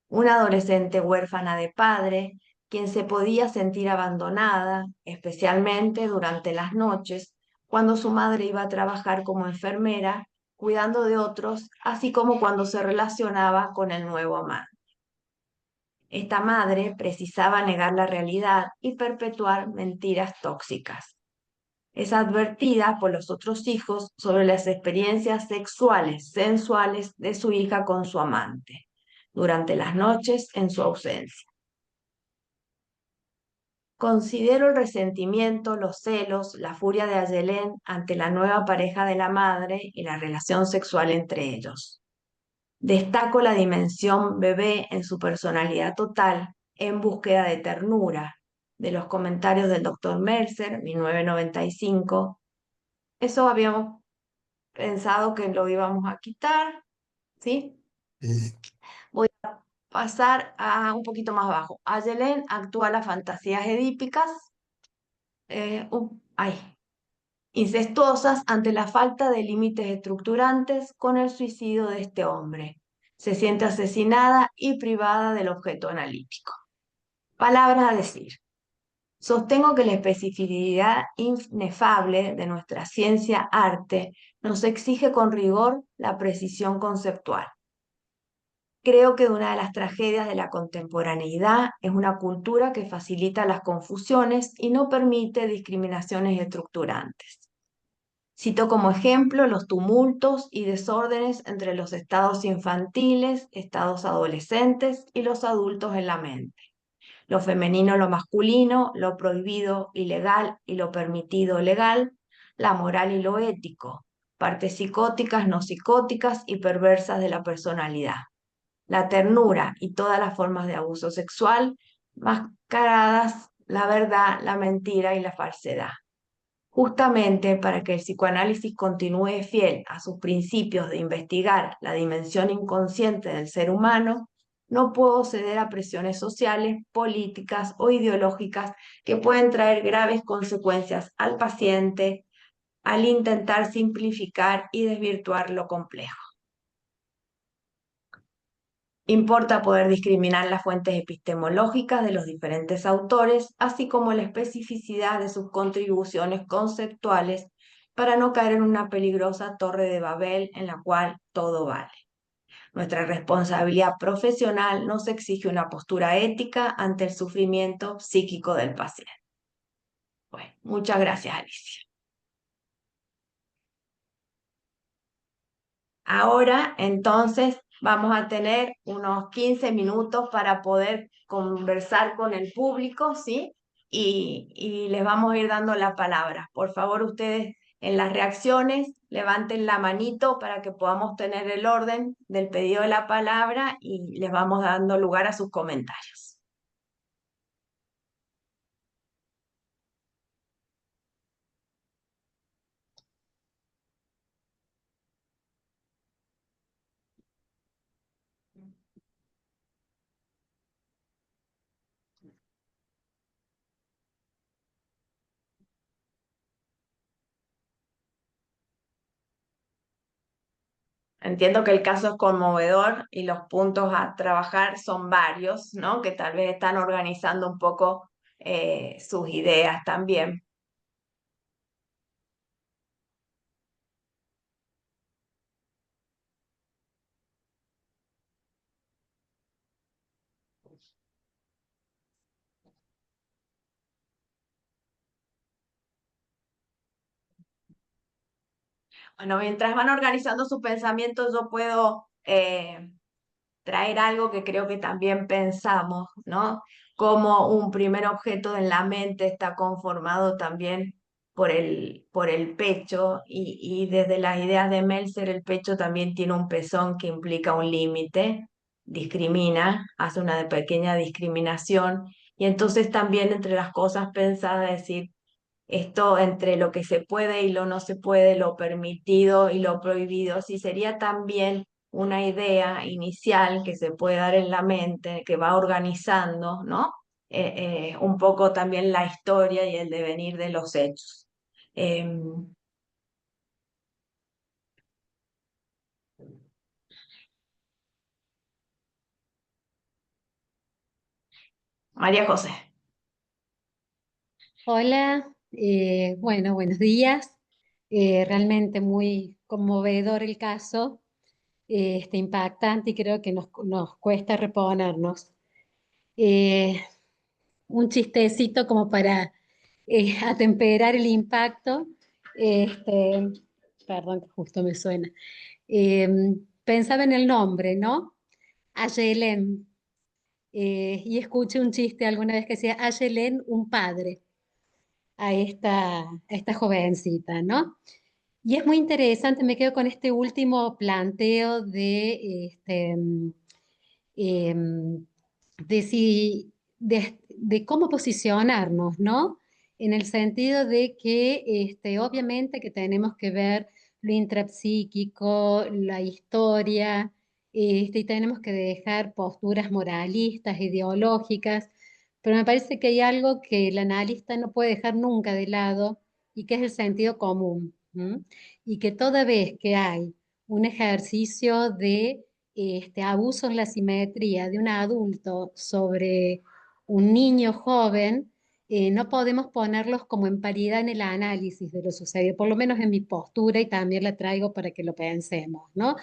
una adolescente huérfana de padre, quien se podía sentir abandonada, especialmente durante las noches, cuando su madre iba a trabajar como enfermera, cuidando de otros, así como cuando se relacionaba con el nuevo amante. Esta madre precisaba negar la realidad y perpetuar mentiras tóxicas. Es advertida por los otros hijos sobre las experiencias sexuales, sensuales de su hija con su amante, durante las noches en su ausencia. Considero el resentimiento, los celos, la furia de Ayelén ante la nueva pareja de la madre y la relación sexual entre ellos. Destaco la dimensión bebé en su personalidad total, en búsqueda de ternura, de los comentarios del Dr. Meltzer, 1995. Eso habíamos pensado que lo íbamos a quitar, ¿sí? Voy a pasar a un poquito más abajo. Ayelén actúa las fantasías edípicas, incestuosas ante la falta de límites estructurantes con el suicidio de este hombre. Se siente asesinada y privada del objeto analítico. Palabras a decir. Sostengo que la especificidad inefable de nuestra ciencia-arte nos exige con rigor la precisión conceptual. Creo que una de las tragedias de la contemporaneidad es una cultura que facilita las confusiones y no permite discriminaciones estructurantes. Cito como ejemplo los tumultos y desórdenes entre los estados infantiles, estados adolescentes y los adultos en la mente. Lo femenino, lo masculino, lo prohibido, ilegal y lo permitido, legal, la moral y lo ético, partes psicóticas, no psicóticas y perversas de la personalidad. La ternura y todas las formas de abuso sexual, mascaradas, la verdad, la mentira y la falsedad. Justamente para que el psicoanálisis continúe fiel a sus principios de investigar la dimensión inconsciente del ser humano, no puedo ceder a presiones sociales, políticas o ideológicas que pueden traer graves consecuencias al paciente al intentar simplificar y desvirtuar lo complejo. Importa poder discriminar las fuentes epistemológicas de los diferentes autores, así como la especificidad de sus contribuciones conceptuales, para no caer en una peligrosa torre de Babel en la cual todo vale. Nuestra responsabilidad profesional nos exige una postura ética ante el sufrimiento psíquico del paciente. Bueno, muchas gracias, Alicia. Ahora, entonces, vamos a tener unos 15 minutos para poder conversar con el público, ¿sí? Y les vamos a ir dando la palabra. Por favor, ustedes en las reacciones levanten la manito para que podamos tener el orden del pedido de la palabra y les vamos dando lugar a sus comentarios. Entiendo que el caso es conmovedor y los puntos a trabajar son varios, ¿no? Que tal vez están organizando un poco sus ideas también. Bueno, mientras van organizando sus pensamientos, yo puedo traer algo que creo que también pensamos, ¿no? Como un primer objeto en la mente está conformado también por el pecho y desde las ideas de Meltzer el pecho también tiene un pezón que implica un límite, discrimina, hace una pequeña discriminación y entonces también entre las cosas pensadas decir esto entre lo que se puede y lo no se puede, lo permitido y lo prohibido, si sería también una idea inicial que se puede dar en la mente, que va organizando, ¿no? Un poco también la historia y el devenir de los hechos. María José. Hola, bueno, buenos días. Realmente muy conmovedor el caso, impactante y creo que nos cuesta reponernos. Eh, un chistecito como para atemperar el impacto. Este, Perdón, que justo me suena. Eh, Pensaba en el nombre, ¿no? Ayelén. Y escuché un chiste alguna vez que decía Ayelén, un padre a esta jovencita, ¿no? Y es muy interesante, me quedo con este último planteo em, de cómo posicionarnos, ¿no? En el sentido de que obviamente que tenemos que ver lo intrapsíquico, la historia, y tenemos que dejar posturas moralistas, ideológicas, pero me parece que hay algo que el analista no puede dejar nunca de lado y que es el sentido común. ¿M? Y que toda vez que hay un ejercicio de abuso en la simetría de un adulto sobre un niño joven, no podemos ponerlos como en paridad en el análisis de lo sucedido, por lo menos en mi postura, y también la traigo para que lo pensemos, ¿no?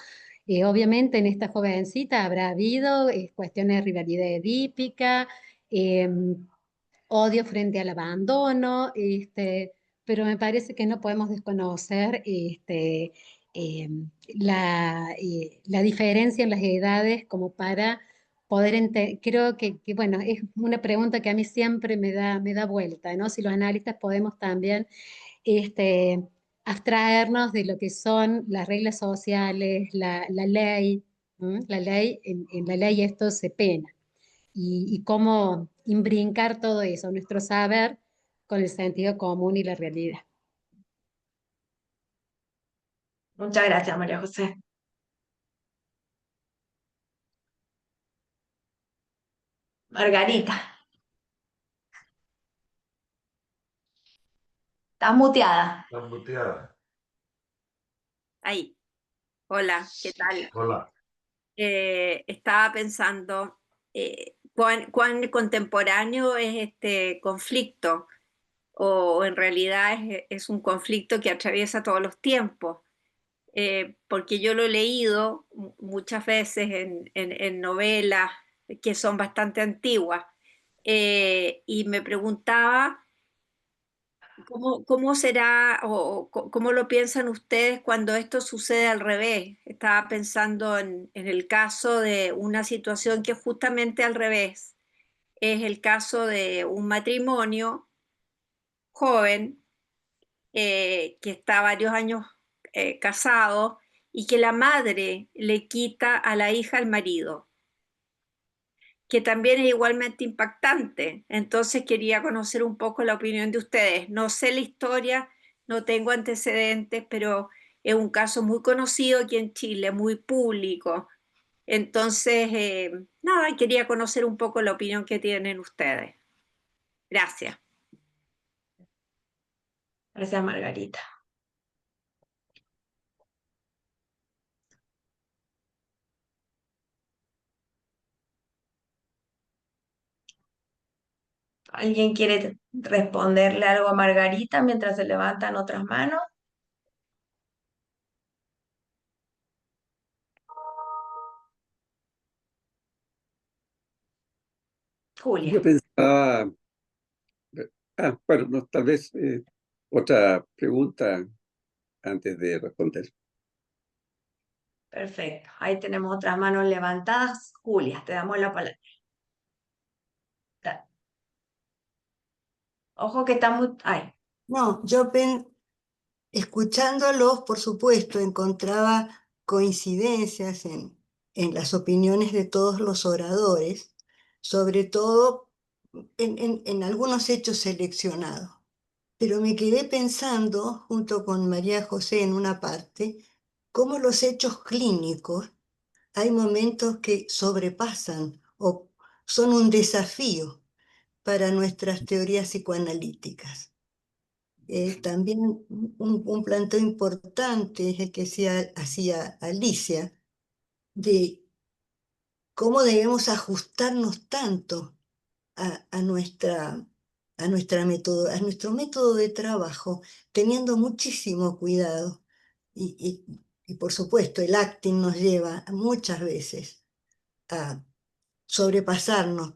Obviamente en esta jovencita habrá habido cuestiones de rivalidad edípica, odio frente al abandono, pero me parece que no podemos desconocer la diferencia en las edades como para poder entender. Creo bueno, es una pregunta que a mí siempre me da vuelta, ¿no? Si los analistas podemos también este, abstraernos de lo que son las reglas sociales, la ley, ¿m? La ley, en la ley esto se pena, y cómo imbrincar todo eso, nuestro saber, con el sentido común y la realidad. Muchas gracias, María José. Margarita, estás muteada. Estás muteada. Ahí. Hola, ¿qué tal? Hola. Estaba pensando cuán contemporáneo es este conflicto, o en realidad es un conflicto que atraviesa todos los tiempos, porque yo lo he leído muchas veces en novelas que son bastante antiguas, y me preguntaba cómo será o cómo lo piensan ustedes cuando esto sucede al revés. Estaba pensando en el caso de una situación que es justamente al revés. Es el caso de un matrimonio joven, que está varios años casado, y que la madre le quita a la hija al marido, que también es igualmente impactante. Entonces quería conocer un poco la opinión de ustedes. No sé la historia, no tengo antecedentes, pero es un caso muy conocido aquí en Chile, muy público. Entonces, nada, quería conocer un poco la opinión que tienen ustedes. Gracias. Gracias, Margarita. ¿Alguien quiere responderle algo a Margarita mientras se levantan otras manos? Julia. Yo pensaba, bueno, no, tal vez otra pregunta antes de responder. Perfecto. Ahí tenemos otras manos levantadas. Julia, te damos la palabra. Ojo que está muy... Ay. No, escuchándolos, por supuesto, encontraba coincidencias en las opiniones de todos los oradores, sobre todo en algunos hechos seleccionados. Pero me quedé pensando, junto con María José en una parte, cómo los hechos clínicos hay momentos que sobrepasan o son un desafío para nuestras teorías psicoanalíticas. También un planteo importante es el que hacía Alicia, de cómo debemos ajustarnos tanto a nuestro método de trabajo, teniendo muchísimo cuidado. Y por supuesto, el acting nos lleva muchas veces a sobrepasarnos,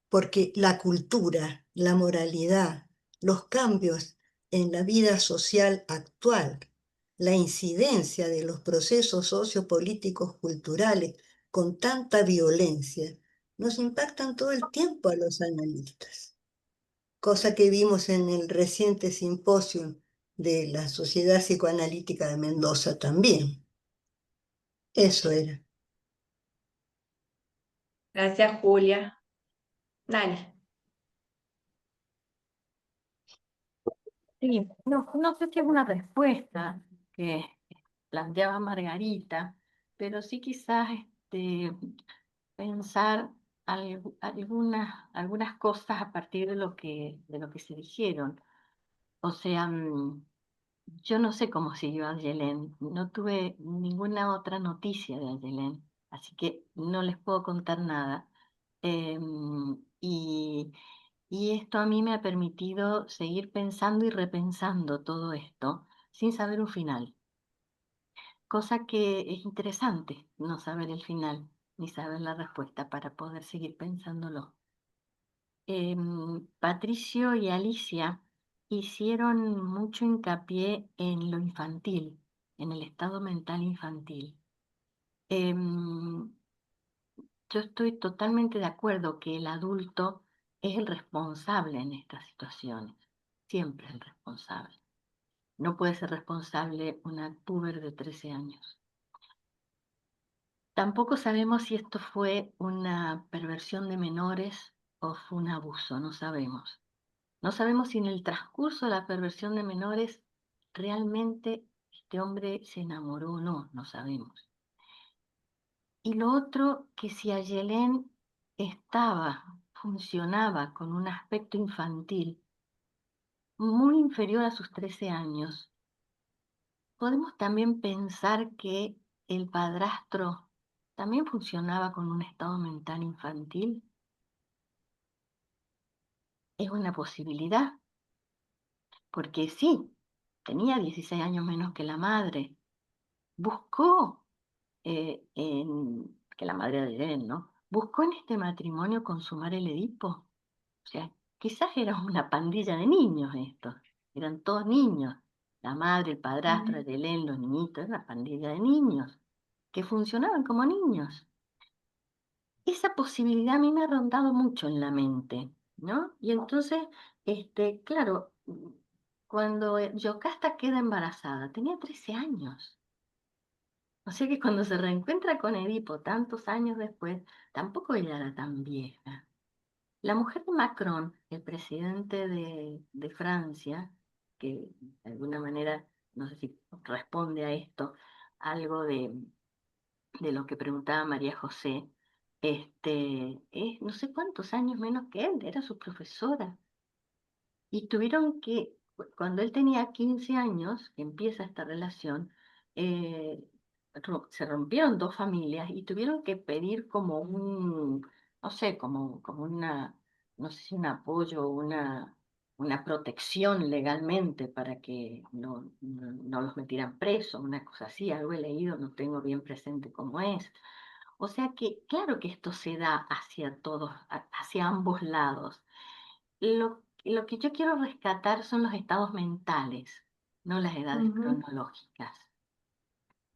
porque la cultura, la moralidad, los cambios en la vida social actual, la incidencia de los procesos sociopolíticos culturales con tanta violencia, nos impactan todo el tiempo a los analistas, cosa que vimos en el reciente simposio de la Sociedad Psicoanalítica de Mendoza también. Eso era. Gracias, Julia. Dale. Sí, no sé si es una respuesta que planteaba Margarita, pero sí quizás pensar algunas cosas a partir de lo que se dijeron. O sea, yo no sé cómo siguió Ayelén, no tuve ninguna otra noticia de Ayelén, así que no les puedo contar nada. Y Y esto a mí me ha permitido seguir pensando y repensando todo esto sin saber un final. Cosa que es interesante no saber el final ni saber la respuesta para poder seguir pensándolo. Patricio y Alicia hicieron mucho hincapié en lo infantil, en el estado mental infantil. Yo estoy totalmente de acuerdo que el adulto es el responsable en estas situaciones, siempre el responsable. No puede ser responsable una puber de 13 años. Tampoco sabemos si esto fue una perversión de menores o fue un abuso, no sabemos. No sabemos si en el transcurso de la perversión de menores realmente este hombre se enamoró o no, no sabemos. Y lo otro, que si Ayelén funcionaba con un aspecto infantil muy inferior a sus 13 años, podemos también pensar que el padrastro también funcionaba con un estado mental infantil. Es una posibilidad, porque sí, tenía 16 años menos que la madre. Buscó, que la madre de Ayelén, ¿no? Buscó en este matrimonio consumar el Edipo. O sea, quizás era una pandilla de niños estos. Eran todos niños. La madre, el padrastro, Ayelén, los niñitos, era una pandilla de niños que funcionaban como niños. Esa posibilidad a mí me ha rondado mucho en la mente, ¿no? Y entonces, claro, cuando Yocasta queda embarazada, tenía 13 años. O sea que cuando se reencuentra con Edipo tantos años después, tampoco ella era tan vieja. La mujer de Macron, el presidente de Francia, que de alguna manera, no sé si responde a esto, algo de lo que preguntaba María José, es no sé cuántos años menos que él, era su profesora. Y tuvieron que, cuando él tenía 15 años, que empieza esta relación, se rompieron dos familias y tuvieron que pedir como no sé, como no sé si un apoyo o una protección legalmente para que no los metieran presos, una cosa así, algo he leído, no tengo bien presente cómo es. O sea que, claro que esto se da hacia todos, hacia ambos lados. Lo que yo quiero rescatar son los estados mentales, no las edades cronológicas.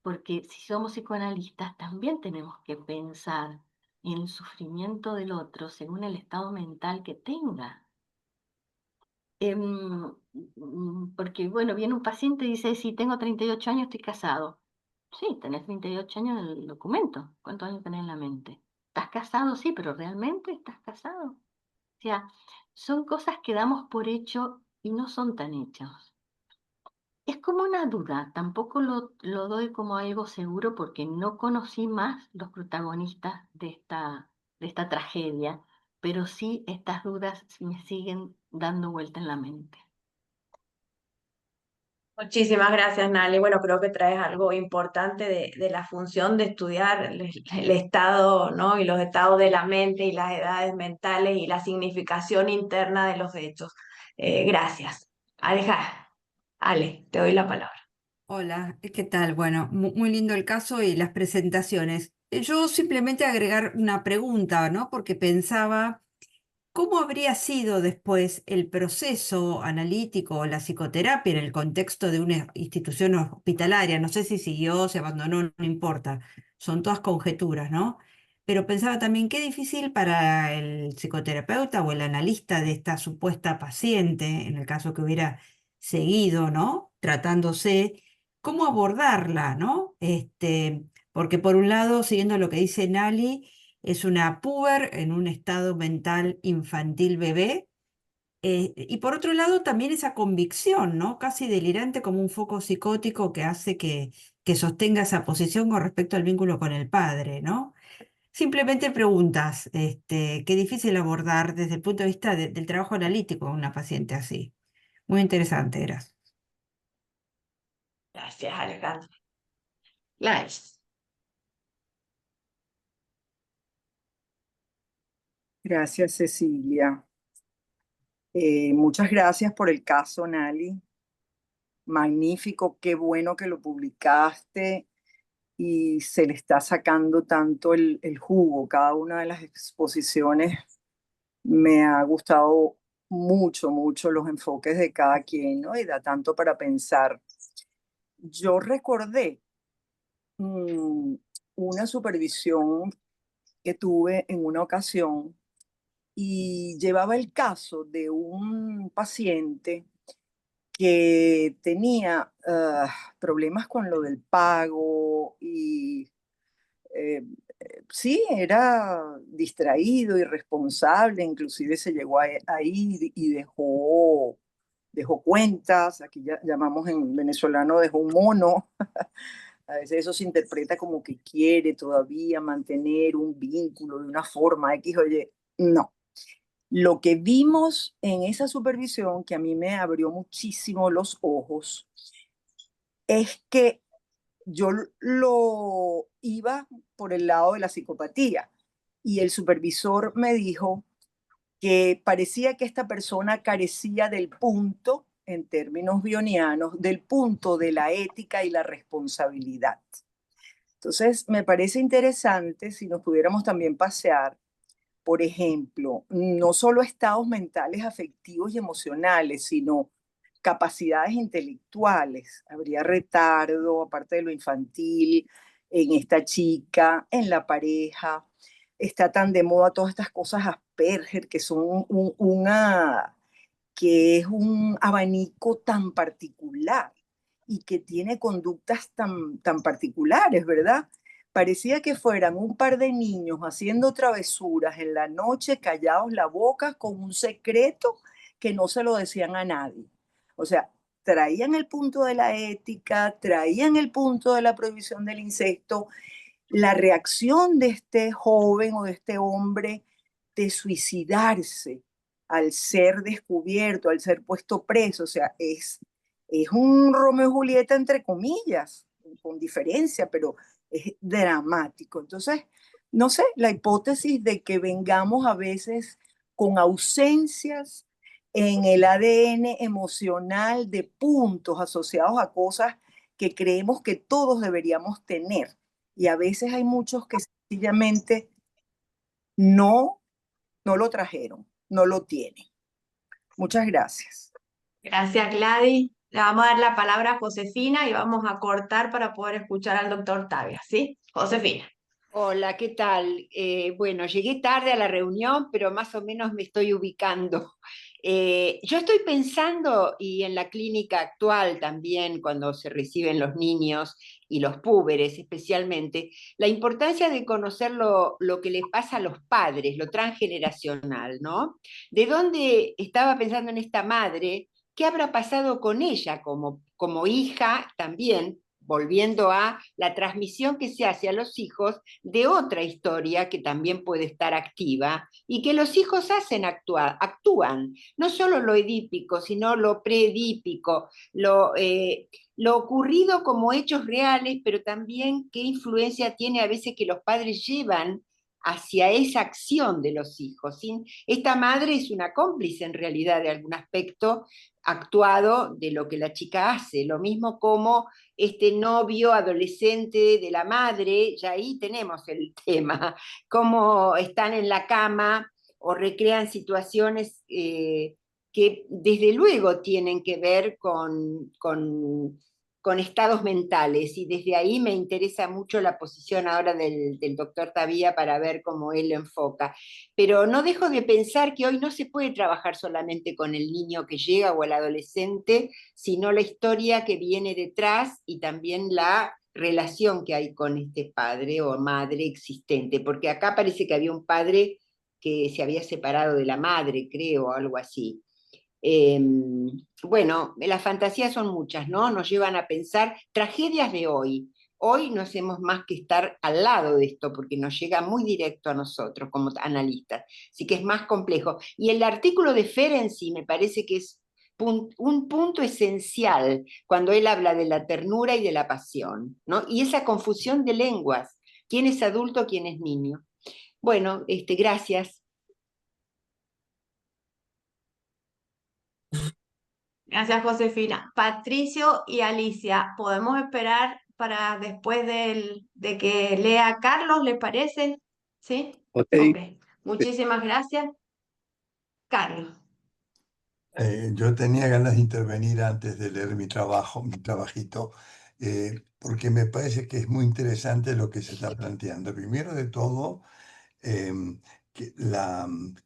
Porque si somos psicoanalistas, también tenemos que pensar en el sufrimiento del otro según el estado mental que tenga. Porque, bueno, viene un paciente y dice, sí, tengo 38 años, estoy casado. Sí, tenés 38 años en el documento. ¿Cuántos años tenés en la mente? ¿Estás casado? Sí, pero ¿realmente estás casado? O sea, son cosas que damos por hecho y no son tan hechos. Es como una duda, tampoco lo doy como algo seguro porque no conocí más los protagonistas de esta tragedia, pero sí estas dudas me siguen dando vuelta en la mente. Muchísimas gracias, Nali. Bueno, creo que traes algo importante de la función de estudiar el estado, ¿no? Y los estados de la mente y las edades mentales y la significación interna de los hechos. Gracias. Ale, te doy la palabra. Hola, ¿qué tal? Bueno, muy lindo el caso y las presentaciones. Yo simplemente agregar una pregunta, ¿no? Porque pensaba, ¿cómo habría sido después el proceso analítico o la psicoterapia en el contexto de una institución hospitalaria? No sé si siguió, se abandonó, no importa. Son todas conjeturas, ¿no? Pero pensaba también qué difícil para el psicoterapeuta o el analista de esta supuesta paciente, en el caso que hubiera seguido, ¿no? Tratándose, cómo abordarla, ¿no? Porque por un lado, siguiendo lo que dice Nali, es una puber en un estado mental infantil bebé. Y por otro lado, también esa convicción, ¿no? Casi delirante como un foco psicótico que hace que sostenga esa posición con respecto al vínculo con el padre, ¿no? Simplemente preguntas, qué difícil abordar desde el punto de vista del trabajo analítico a una paciente así. Muy interesante, gracias. Gracias, Alejandra. Laís. Gracias, Cecilia. Muchas gracias por el caso, Nali. Magnífico, qué bueno que lo publicaste y se le está sacando tanto el jugo. Cada una de las exposiciones me ha gustado mucho, mucho los enfoques de cada quien, ¿no? Y da tanto para pensar. Yo recordé una supervisión que tuve en una ocasión y llevaba el caso de un paciente que tenía problemas con lo del pago y sí, era distraído, irresponsable, inclusive se llegó a ir y dejó cuentas, aquí llamamos en venezolano dejó un mono. A veces eso se interpreta como que quiere todavía mantener un vínculo de una forma X, oye, no. Lo que vimos en esa supervisión, que a mí me abrió muchísimo los ojos, es que yo lo iba por el lado de la psicopatía y el supervisor me dijo que parecía que esta persona carecía del punto, en términos bionianos, del punto de la ética y la responsabilidad. Entonces, me parece interesante si nos pudiéramos también pasear, por ejemplo, no solo estados mentales, afectivos y emocionales, sino capacidades intelectuales. Habría retardo, aparte de lo infantil, en esta chica, en la pareja. Está tan de moda todas estas cosas Asperger, que son que es un abanico tan particular y que tiene conductas tan particulares, ¿verdad? Parecía que fueran un par de niños haciendo travesuras en la noche, callados la boca, con un secreto que no se lo decían a nadie. O sea, traían el punto de la ética, traían el punto de la prohibición del incesto, la reacción de este joven o de este hombre de suicidarse al ser descubierto, al ser puesto preso. O sea, es un Romeo y Julieta entre comillas, con diferencia, pero es dramático. Entonces, no sé, la hipótesis de que vengamos a veces con ausencias en el ADN emocional de puntos asociados a cosas que creemos que todos deberíamos tener. Y a veces hay muchos que sencillamente no lo trajeron, no lo tienen. Muchas gracias. Gracias, Gladys. Le vamos a dar la palabra a Josefina y vamos a cortar para poder escuchar al doctor Tavia, ¿sí? Josefina. Hola, ¿qué tal? Bueno, llegué tarde a la reunión, pero más o menos me estoy ubicando. Yo estoy pensando, y en la clínica actual también, cuando se reciben los niños y los púberes especialmente, la importancia de conocer lo que les pasa a los padres, lo transgeneracional, ¿no? ¿De dónde estaba pensando en esta madre? ¿Qué habrá pasado con ella como hija también? Volviendo a la transmisión que se hace a los hijos de otra historia que también puede estar activa y que los hijos actúan, no solo lo edípico, sino lo preedípico, lo ocurrido como hechos reales, pero también qué influencia tiene a veces que los padres llevan hacia esa acción de los hijos. Esta madre es una cómplice en realidad de algún aspecto actuado de lo que la chica hace, lo mismo como este novio adolescente de la madre, ya ahí tenemos el tema, cómo están en la cama o recrean situaciones que desde luego tienen que ver con estados mentales, y desde ahí me interesa mucho la posición ahora del doctor Tavia para ver cómo él lo enfoca. Pero no dejo de pensar que hoy no se puede trabajar solamente con el niño que llega o el adolescente, sino la historia que viene detrás y también la relación que hay con este padre o madre existente, porque acá parece que había un padre que se había separado de la madre, creo, o algo así. Bueno, las fantasías son muchas, ¿no? Nos llevan a pensar tragedias de hoy. Hoy no hacemos más que estar al lado de esto porque nos llega muy directo a nosotros como analistas, así que es más complejo. Y el artículo de Ferenczi me parece que es un punto esencial cuando él habla de la ternura y de la pasión, ¿no? Y esa confusión de lenguas, quién es adulto, quién es niño. Bueno, gracias. Gracias, Josefina. Patricio y Alicia, ¿podemos esperar para después de que lea Carlos, le parece? ¿Sí? Ok, Ok. Muchísimas gracias. Carlos. Yo tenía ganas de intervenir antes de leer mi trabajo, mi trabajito, porque me parece que es muy interesante lo que se está planteando. Primero de todo, em,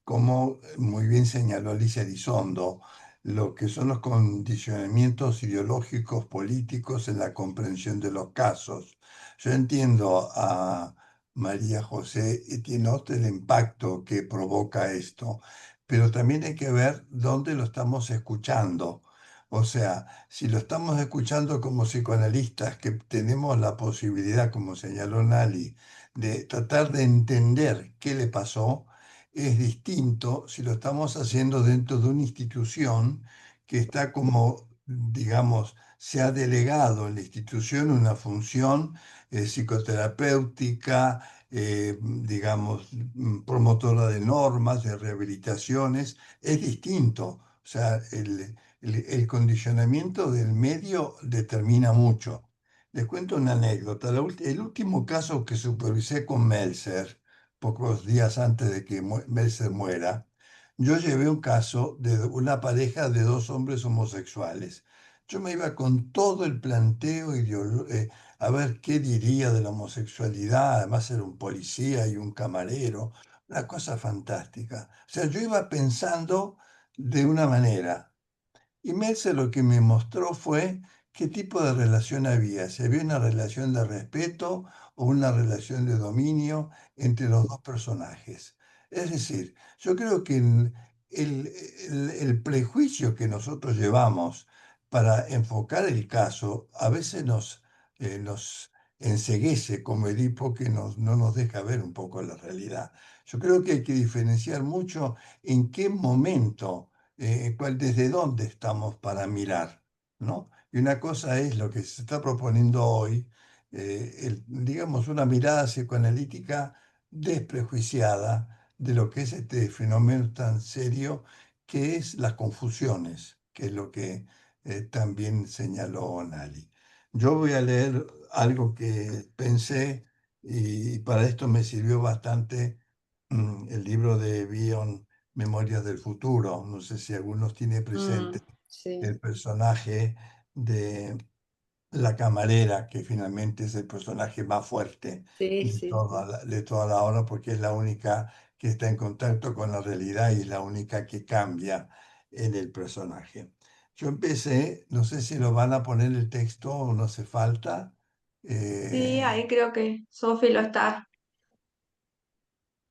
como muy bien señaló Alicia Elizondo, lo que son los condicionamientos ideológicos, políticos en la comprensión de los casos. Yo entiendo a María José y noto el impacto que provoca esto, pero también hay que ver dónde lo estamos escuchando. O sea, si lo estamos escuchando como psicoanalistas, que tenemos la posibilidad, como señaló Nali, de tratar de entender qué le pasó, es distinto si lo estamos haciendo dentro de una institución que está como, digamos, se ha delegado en la institución una función psicoterapéutica, digamos, promotora de normas, de rehabilitaciones, es distinto. O sea, el condicionamiento del medio determina mucho. Les cuento una anécdota. El último caso que supervisé con Meltzer, pocos días antes de que Meltzer muera, yo llevé un caso de una pareja de dos hombres homosexuales. Yo me iba con todo el planteo a ver qué diría de la homosexualidad. Además era un policía y un camarero, una cosa fantástica. O sea, yo iba pensando de una manera. Y Meltzer lo que me mostró fue qué tipo de relación había, si había una relación de respeto o una relación de dominio entre los dos personajes. Es decir, yo creo que el prejuicio que nosotros llevamos para enfocar el caso a veces nos enceguece como Edipo que no nos deja ver un poco la realidad. Yo creo que hay que diferenciar mucho en qué momento desde dónde estamos para mirar, ¿no? Y una cosa es lo que se está proponiendo hoy, digamos, una mirada psicoanalítica desprejuiciada de lo que es este fenómeno tan serio que es las confusiones, que es lo que también señaló Nali. Yo voy a leer algo que pensé y para esto me sirvió bastante el libro de Bion, Memorias del Futuro. No sé si algunos tiene presente Sí, el personaje de la camarera, que finalmente es el personaje más fuerte sí, de sí, sí. de toda la obra, porque es la única que está en contacto con la realidad y es la única que cambia en el personaje. Yo empecé, no sé si lo van a poner el texto o no hace falta. Sí, eh, ahí creo que Sofi lo está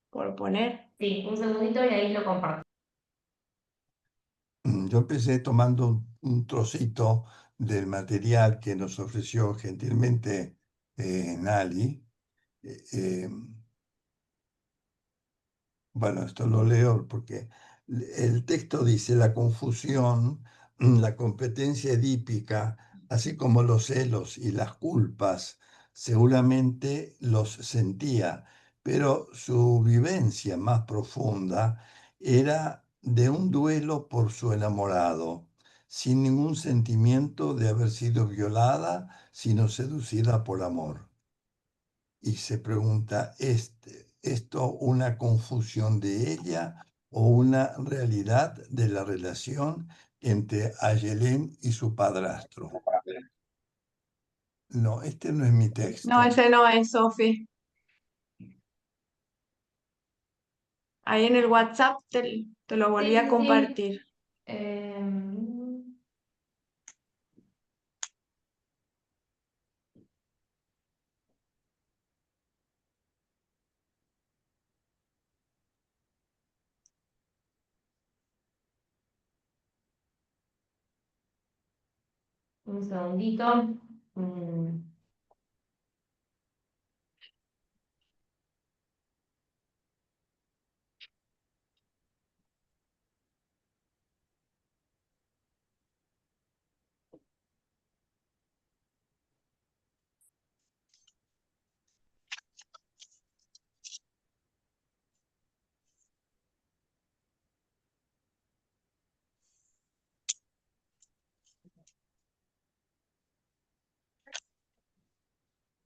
por poner. Sí, un segundito y ahí lo comparto. Yo empecé tomando un trocito del material que nos ofreció gentilmente Nali. Eh, eh, bueno, esto lo leo porque el texto dice la confusión, la competencia edípica, así como los celos y las culpas, seguramente los sentía, pero su vivencia más profunda era de un duelo por su enamorado, sin ningún sentimiento de haber sido violada, sino seducida por amor. Y se pregunta, ¿es esto una confusión de ella o una realidad de la relación entre Ayelén y su padrastro? No, este no es mi No, texto. ese no es Sofi. Ahí en el WhatsApp te lo volví Sí, a sí, sí. compartir. Un segundito. Mm,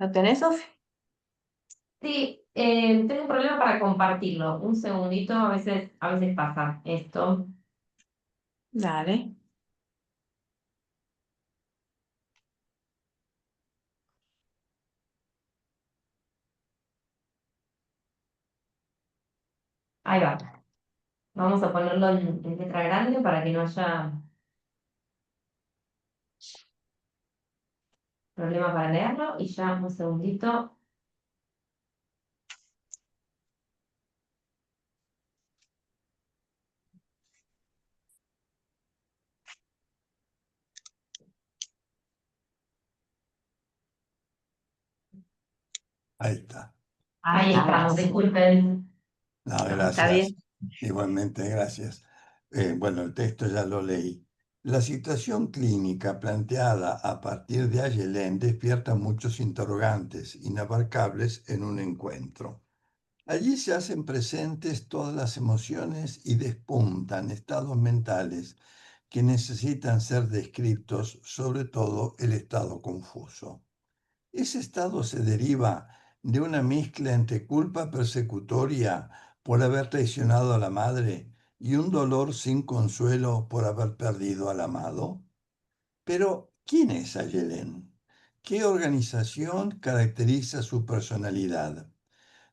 ¿Lo tenés, Sofi? Sí, tengo un problema para compartirlo. Un segundito, a veces pasa esto. Dale. Ahí va. Vamos a ponerlo en letra grande para que no haya problema para leerlo. Y ya un segundito. Ahí está. Ahí estamos, disculpen. No, Está gracias. bien. Igualmente, gracias. Bueno, el texto ya lo leí. La situación clínica planteada a partir de Ayelén despierta muchos interrogantes inabarcables en un encuentro. Allí se hacen presentes todas las emociones y despuntan estados mentales que necesitan ser descritos, sobre todo el estado confuso. Ese estado se deriva de una mezcla entre culpa persecutoria por haber traicionado a la madre y un dolor sin consuelo por haber perdido al amado. Pero, ¿quién es Ayelén? ¿Qué organización caracteriza su personalidad?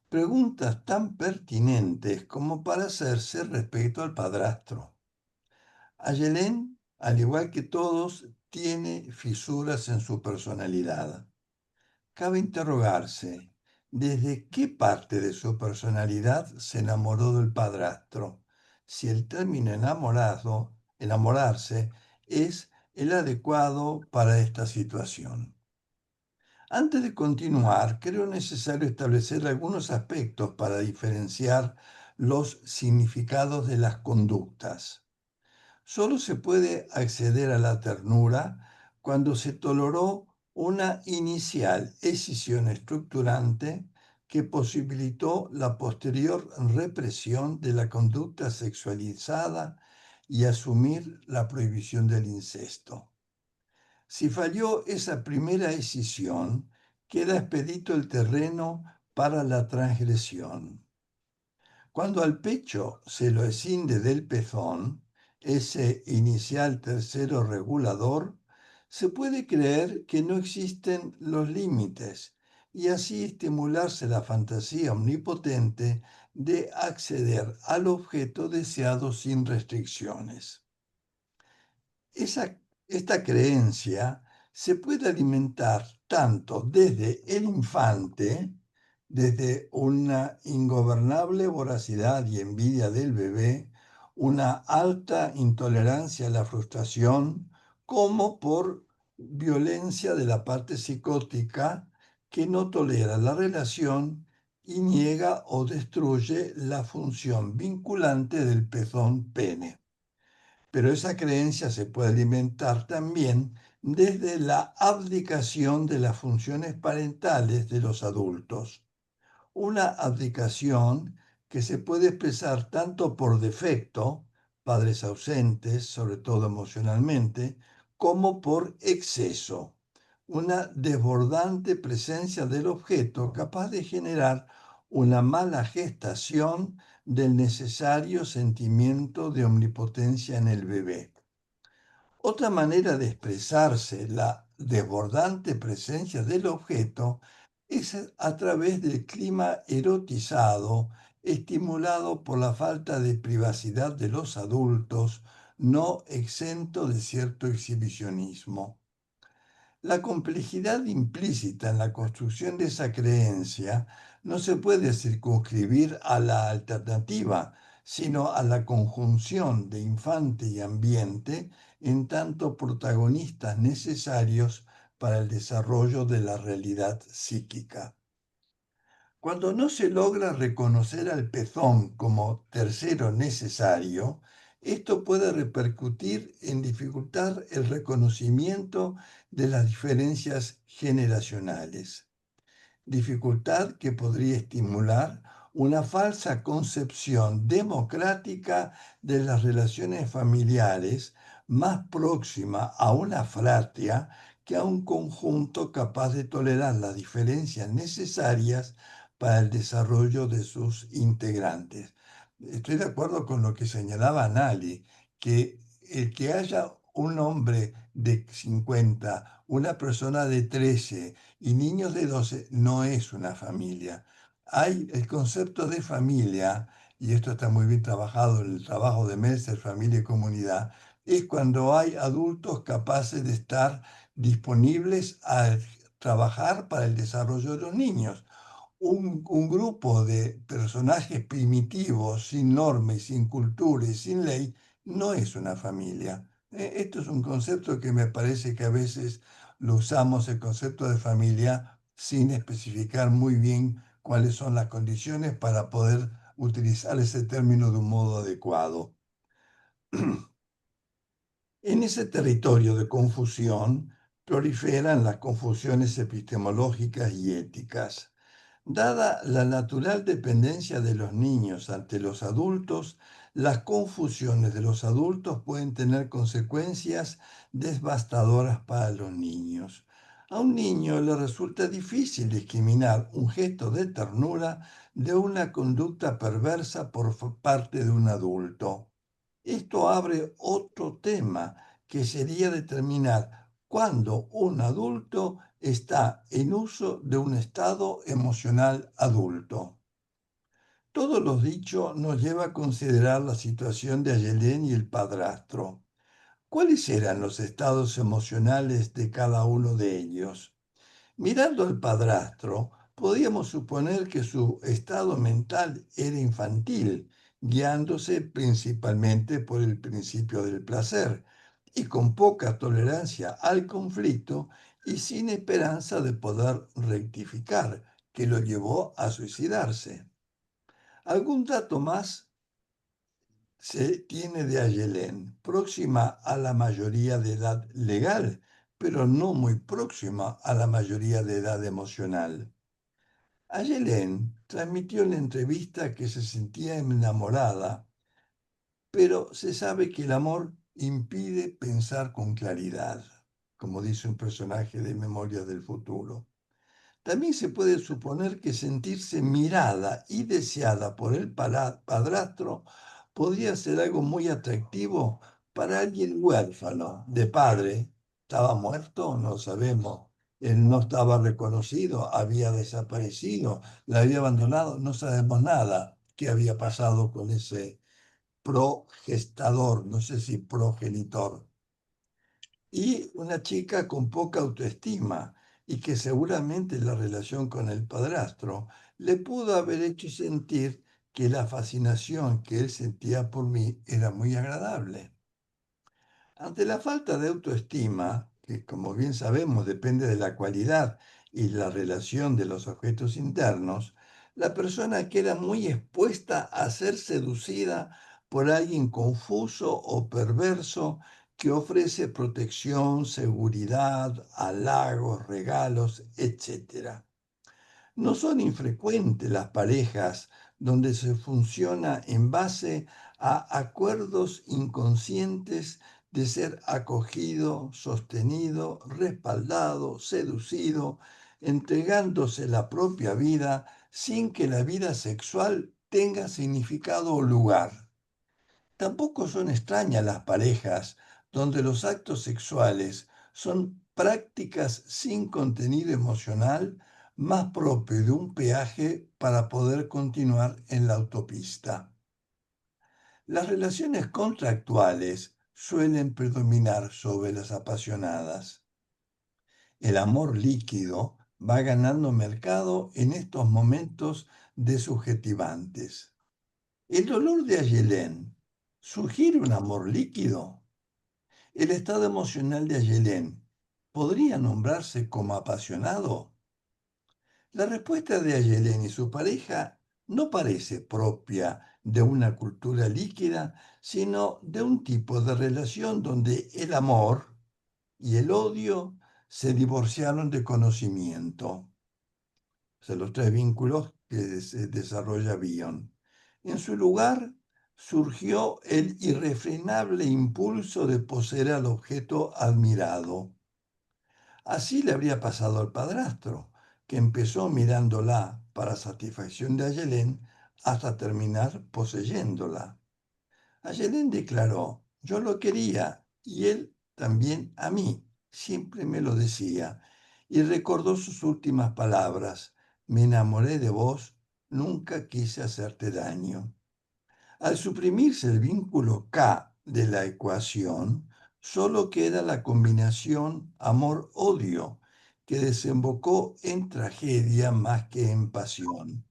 Preguntas tan pertinentes como para hacerse respecto al padrastro. Ayelén, al igual que todos, tiene fisuras en su personalidad. Cabe interrogarse, ¿desde qué parte de su personalidad se enamoró del padrastro? Si el término enamorarse, es el adecuado para esta situación. Antes de continuar, creo necesario establecer algunos aspectos para diferenciar los significados de las conductas. Solo se puede acceder a la ternura cuando se toleró una inicial escisión estructurante que posibilitó la posterior represión de la conducta sexualizada y asumir la prohibición del incesto. Si falló esa primera escisión, queda expedito el terreno para la transgresión. Cuando al pecho se lo escinde del pezón, ese inicial tercero regulador, se puede creer que no existen los límites y así estimularse la fantasía omnipotente de acceder al objeto deseado sin restricciones. Esta creencia se puede alimentar tanto desde el infante, desde una ingobernable voracidad y envidia del bebé, una alta intolerancia a la frustración, como por violencia de la parte psicótica que no tolera la relación y niega o destruye la función vinculante del pezón pene. Pero esa creencia se puede alimentar también desde la abdicación de las funciones parentales de los adultos. Una abdicación que se puede expresar tanto por defecto, padres ausentes, sobre todo emocionalmente, como por exceso, una desbordante presencia del objeto capaz de generar una mala gestación del necesario sentimiento de omnipotencia en el bebé. Otra manera de expresarse la desbordante presencia del objeto es a través del clima erotizado, estimulado por la falta de privacidad de los adultos, no exento de cierto exhibicionismo. La complejidad implícita en la construcción de esa creencia no se puede circunscribir a la alternativa, sino a la conjunción de infante y ambiente en tanto protagonistas necesarios para el desarrollo de la realidad psíquica. Cuando no se logra reconocer al pezón como tercero necesario, esto puede repercutir en dificultar el reconocimiento de las diferencias generacionales. Dificultad que podría estimular una falsa concepción democrática de las relaciones familiares más próxima a una fratria que a un conjunto capaz de tolerar las diferencias necesarias para el desarrollo de sus integrantes. Estoy de acuerdo con lo que señalaba Nali, que el que haya un hombre de 50, una persona de 13 y niños de 12 no es una familia. Hay el concepto de familia, y esto está muy bien trabajado en el trabajo de Meltzer, Familia y Comunidad, es cuando hay adultos capaces de estar disponibles a trabajar para el desarrollo de los niños. Un grupo de personajes primitivos, sin normas, sin cultura y sin ley, no es una familia. Esto es un concepto que me parece que a veces lo usamos, el concepto de familia, sin especificar muy bien cuáles son las condiciones para poder utilizar ese término de un modo adecuado. En ese territorio de confusión proliferan las confusiones epistemológicas y éticas. Dada la natural dependencia de los niños ante los adultos, las confusiones de los adultos pueden tener consecuencias devastadoras para los niños. A un niño le resulta difícil discriminar un gesto de ternura de una conducta perversa por parte de un adulto. Esto abre otro tema, que sería determinar cuándo un adulto está en uso de un estado emocional adulto. Todo lo dicho nos lleva a considerar la situación de Ayelén y el padrastro. ¿Cuáles eran los estados emocionales de cada uno de ellos? Mirando al padrastro, podíamos suponer que su estado mental era infantil, guiándose principalmente por el principio del placer, y con poca tolerancia al conflicto y sin esperanza de poder rectificar, que lo llevó a suicidarse. ¿Algún dato más se tiene de Ayelén? Próxima a la mayoría de edad legal, pero no muy próxima a la mayoría de edad emocional. Ayelén transmitió en la entrevista que se sentía enamorada, pero se sabe que el amor impide pensar con claridad, como dice un personaje de Memorias del Futuro. También se puede suponer que sentirse mirada y deseada por el padrastro podría ser algo muy atractivo para alguien huérfano de padre. ¿Estaba muerto? No sabemos. Él no estaba reconocido, había desaparecido, la había abandonado, no sabemos nada qué había pasado con ese progestador, no sé si progenitor. Y una chica con poca autoestima y que seguramente la relación con el padrastro le pudo haber hecho sentir que la fascinación que él sentía por mí era muy agradable. Ante la falta de autoestima, que como bien sabemos depende de la cualidad y la relación de los objetos internos, la persona queda muy expuesta a ser seducida por alguien confuso o perverso que ofrece protección, seguridad, halagos, regalos, etc. No son infrecuentes las parejas donde se funciona en base a acuerdos inconscientes de ser acogido, sostenido, respaldado, seducido, entregándose la propia vida sin que la vida sexual tenga significado o lugar. Tampoco son extrañas las parejas donde los actos sexuales son prácticas sin contenido emocional, más propio de un peaje para poder continuar en la autopista. Las relaciones contractuales suelen predominar sobre las apasionadas. El amor líquido va ganando mercado en estos momentos desubjetivantes. El dolor de Ayelén sugiere un amor líquido. El estado emocional de Ayelén ¿podría nombrarse como apasionado? La respuesta de Ayelén y su pareja no parece propia de una cultura líquida, sino de un tipo de relación donde el amor y el odio se divorciaron de conocimiento. O sea, los tres vínculos que se desarrolla Bion. En su lugar surgió el irrefrenable impulso de poseer al objeto admirado. Así le habría pasado al padrastro, que empezó mirándola para satisfacción de Ayelén hasta terminar poseyéndola. Ayelén declaró: yo lo quería y él también a mí, siempre me lo decía, y recordó sus últimas palabras: me enamoré de vos, nunca quise hacerte daño. Al suprimirse el vínculo K de la ecuación, solo queda la combinación amor-odio, que desembocó en tragedia más que en pasión,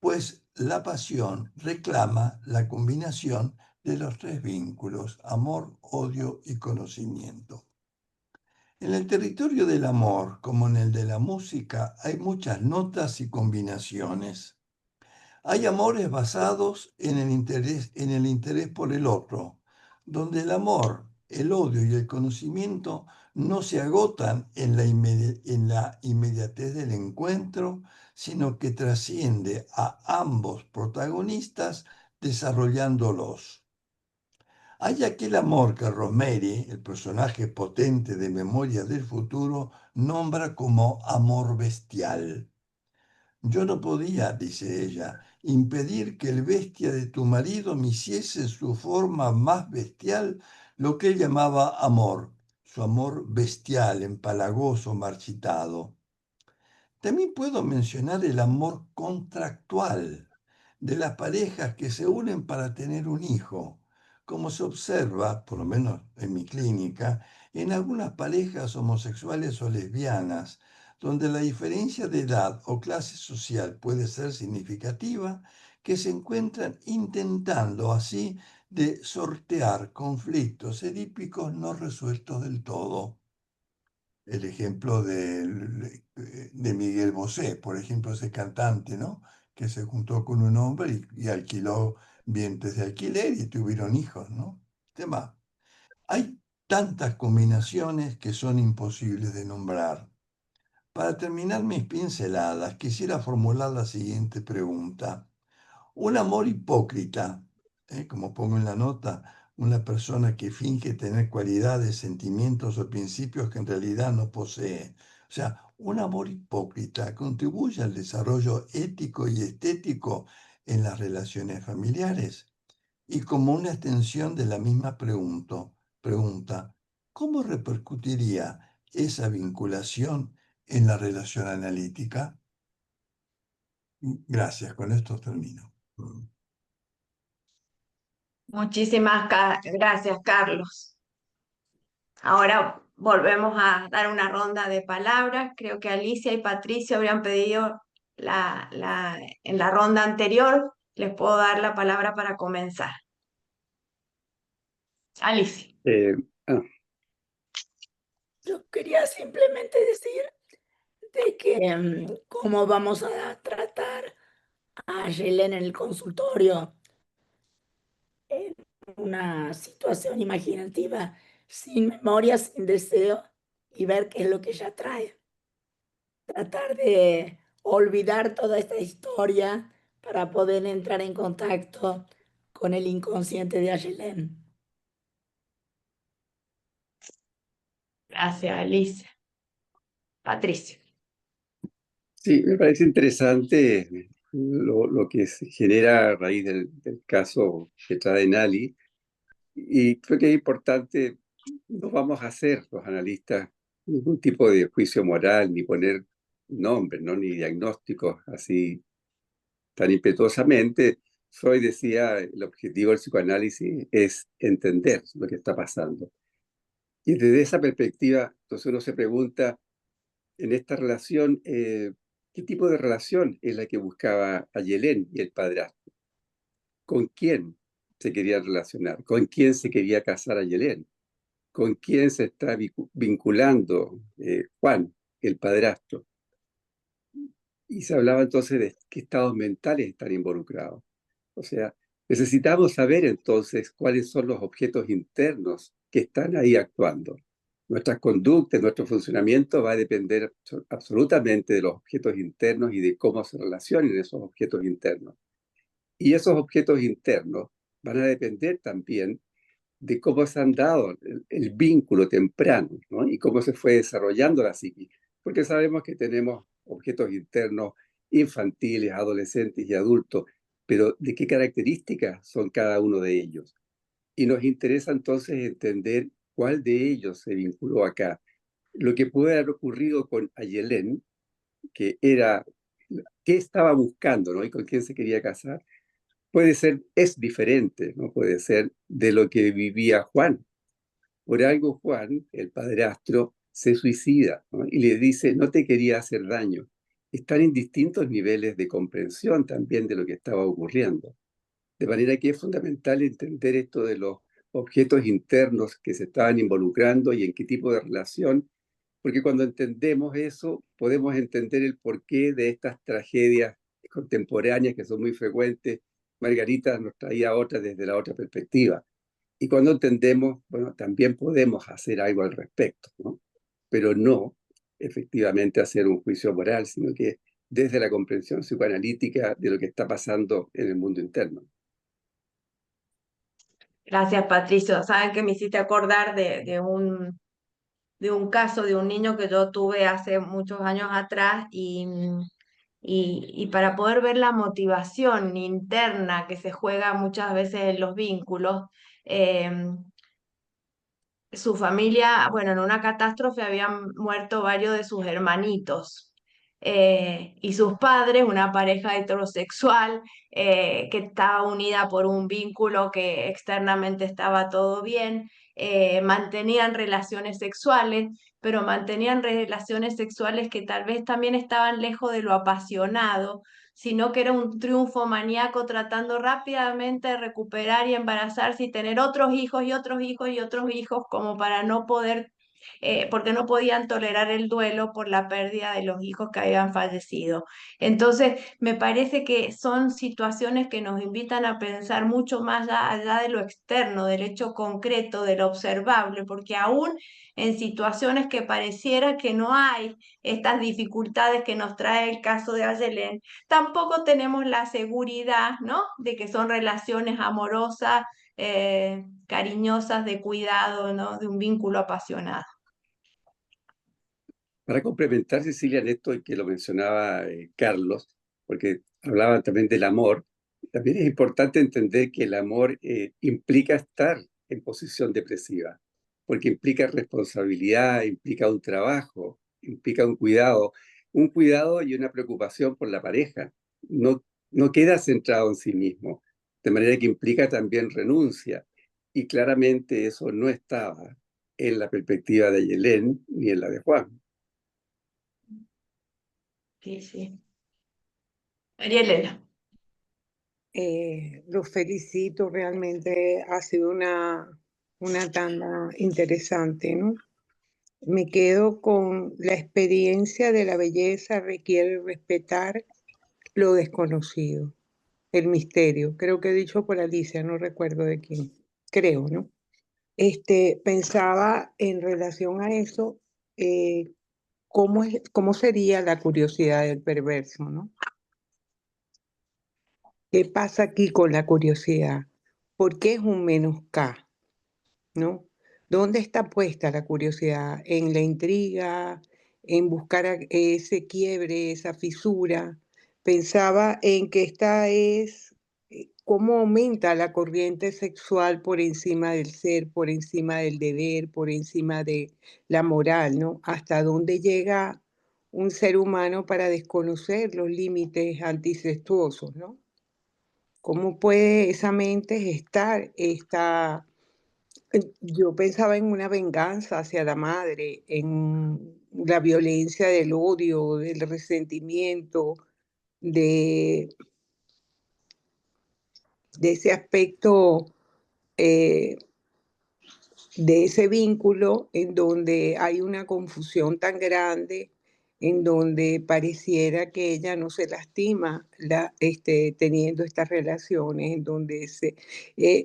pues la pasión reclama la combinación de los tres vínculos: amor, odio y conocimiento. En el territorio del amor, como en el de la música, hay muchas notas y combinaciones. Hay amores basados en el interés por el otro, donde el amor, el odio y el conocimiento no se agotan en la inmediatez del encuentro, sino que trasciende a ambos protagonistas desarrollándolos. Hay aquel amor que Rosemary, el personaje potente de Memoria del Futuro, nombra como amor bestial. Yo no podía, dice ella, impedir que el bestia de tu marido me hiciese en su forma más bestial lo que él llamaba amor, su amor bestial, empalagoso, marchitado. También puedo mencionar el amor contractual de las parejas que se unen para tener un hijo, como se observa, por lo menos en mi clínica, en algunas parejas homosexuales o lesbianas, donde la diferencia de edad o clase social puede ser significativa, que se encuentran intentando así de sortear conflictos edípicos no resueltos del todo. El ejemplo de Miguel Bosé, por ejemplo, ese cantante, ¿no? Que se juntó con un hombre y alquiló vientres de alquiler y tuvieron hijos, ¿no? Tema. Hay tantas combinaciones que son imposibles de nombrar. Para terminar mis pinceladas, quisiera formular la siguiente pregunta. Un amor hipócrita, como pongo en la nota, una persona que finge tener cualidades, sentimientos o principios que en realidad no posee. O sea, un amor hipócrita contribuye al desarrollo ético y estético en las relaciones familiares. Y como una extensión de la misma pregunta, ¿cómo repercutiría esa vinculación en la relación analítica? Gracias, con esto termino. Muchísimas gracias, Carlos. Ahora volvemos a dar una ronda de palabras. Creo que Alicia y Patricio habrían pedido en la ronda anterior. Les puedo dar la palabra para comenzar. Alicia. Yo quería simplemente decir de que cómo vamos a tratar a Ayelén en el consultorio en una situación imaginativa, sin memoria, sin deseo, y ver qué es lo que ella trae. Tratar de olvidar toda esta historia para poder entrar en contacto con el inconsciente de Ayelén. Gracias, Alicia. Patricio. Sí, me parece interesante lo que se genera a raíz del caso que trae Nali, y creo que es importante. No vamos a hacer los analistas ningún tipo de juicio moral, ni poner nombres, ¿no? Ni diagnósticos así tan impetuosamente. Freud decía, el objetivo del psicoanálisis es entender lo que está pasando. Y desde esa perspectiva, entonces uno se pregunta, en esta relación, ¿qué tipo de relación es la que buscaba Ayelén y el padrastro? ¿Con quién se quería relacionar? ¿Con quién se quería casar Ayelén? ¿Con quién se está vinculando Juan, el padrastro? Y se hablaba entonces de qué estados mentales están involucrados. O sea, necesitamos saber entonces cuáles son los objetos internos que están ahí actuando. Nuestras conductas, nuestro funcionamiento va a depender absolutamente de los objetos internos y de cómo se relacionen esos objetos internos. Y esos objetos internos van a depender también de cómo se han dado el vínculo temprano, ¿no? Y cómo se fue desarrollando la psiquis. Porque sabemos que tenemos objetos internos infantiles, adolescentes y adultos, pero ¿de qué características son cada uno de ellos? Y nos interesa entonces entender cuál de ellos se vinculó acá. Lo que puede haber ocurrido con Ayelén, que era, ¿qué estaba buscando, ¿no? Y con quién se quería casar, es diferente, ¿no? Puede ser de lo que vivía Juan. Por algo Juan, el padrastro, se suicida, ¿no? Y le dice, no te quería hacer daño. Están en distintos niveles de comprensión también de lo que estaba ocurriendo. De manera que es fundamental entender esto de los objetos internos que se estaban involucrando y en qué tipo de relación, porque cuando entendemos eso, podemos entender el porqué de estas tragedias contemporáneas que son muy frecuentes. Margarita nos traía otra desde la otra perspectiva. Y cuando entendemos, bueno, también podemos hacer algo al respecto, ¿no? Pero no efectivamente hacer un juicio moral, sino que desde la comprensión psicoanalítica de lo que está pasando en el mundo interno. Gracias, Patricio. Saben que me hiciste acordar de un caso de un niño que yo tuve hace muchos años atrás y para poder ver la motivación interna que se juega muchas veces en los vínculos, su familia, bueno, en una catástrofe habían muerto varios de sus hermanitos. Y sus padres, una pareja heterosexual que estaba unida por un vínculo que externamente estaba todo bien, mantenían relaciones sexuales, pero mantenían relaciones sexuales que tal vez también estaban lejos de lo apasionado, sino que era un triunfo maníaco tratando rápidamente de recuperar y embarazarse y tener otros hijos y otros hijos y otros hijos como para no poder, porque no podían tolerar el duelo por la pérdida de los hijos que habían fallecido. Entonces, me parece que son situaciones que nos invitan a pensar mucho más allá de lo externo, del hecho concreto, de lo observable, porque aún en situaciones que pareciera que no hay estas dificultades que nos trae el caso de Ayelén, tampoco tenemos la seguridad, ¿no?, de que son relaciones amorosas, cariñosas, de cuidado, ¿no?, de un vínculo apasionado. Para complementar, Cecilia, en esto que lo mencionaba Carlos, porque hablaban también del amor, también es importante entender que el amor implica estar en posición depresiva, porque implica responsabilidad, implica un trabajo, implica un cuidado y una preocupación por la pareja. No queda centrado en sí mismo, de manera que implica también renuncia. Y claramente eso no estaba en la perspectiva de Ayelén ni en la de Juan. Sí, sí. María Elena. Los felicito, realmente ha sido una tanda interesante, ¿no? Me quedo con la experiencia de la belleza requiere respetar lo desconocido, el misterio. Creo que he dicho por Alicia, no recuerdo de quién. Creo, ¿no? Pensaba en relación a eso, ¿cómo sería la curiosidad del perverso, ¿no? ¿Qué pasa aquí con la curiosidad? ¿Por qué es un menos K? ¿No? ¿Dónde está puesta la curiosidad? ¿En la intriga? ¿En buscar ese quiebre, esa fisura? Pensaba en que esta es cómo aumenta la corriente sexual por encima del ser, por encima del deber, por encima de la moral, ¿no? Hasta dónde llega un ser humano para desconocer los límites anticestuosos, ¿no? ¿Cómo puede esa mente estar? Yo pensaba en una venganza hacia la madre, en la violencia del odio, del resentimiento, de ese aspecto, de ese vínculo en donde hay una confusión tan grande, en donde pareciera que ella no se lastima teniendo estas relaciones, en donde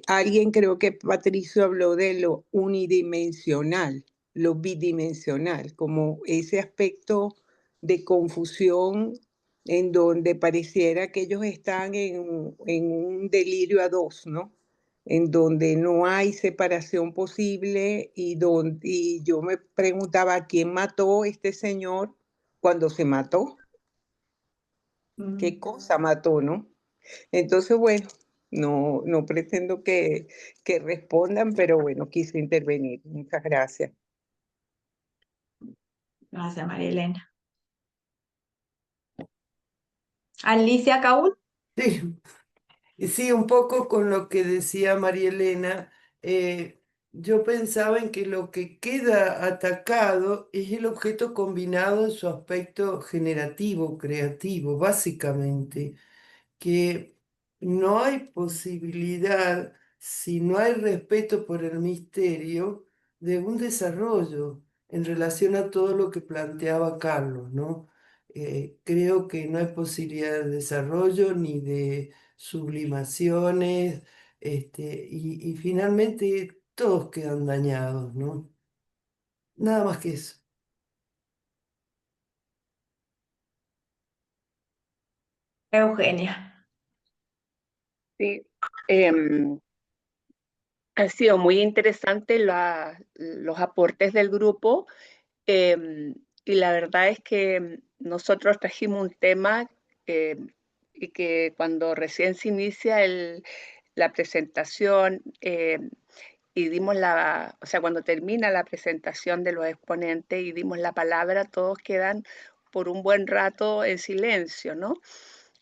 alguien, creo que Patricio habló de lo unidimensional, lo bidimensional, como ese aspecto de confusión en donde pareciera que ellos están en un delirio a dos, ¿no? en donde no hay separación posible y yo me preguntaba quién mató a este señor cuando se mató, qué cosa mató, ¿no? Entonces, bueno, no pretendo que respondan, pero bueno, quise intervenir. Muchas gracias. Gracias, María Elena. Alicia Caúl. Sí. Y sí, un poco con lo que decía María Elena, yo pensaba en que lo que queda atacado es el objeto combinado en su aspecto generativo, creativo, básicamente, que no hay posibilidad, si no hay respeto por el misterio, de un desarrollo en relación a todo lo que planteaba Carlos, ¿no? Creo que no hay posibilidad de desarrollo ni de sublimaciones, y finalmente todos quedan dañados, ¿no? Nada más que eso. Eugenia. Sí, han sido muy interesantes los aportes del grupo, y la verdad es que nosotros trajimos un tema y que cuando recién se inicia la presentación y dimos o sea, cuando termina la presentación de los exponentes y dimos la palabra, todos quedan por un buen rato en silencio, ¿no?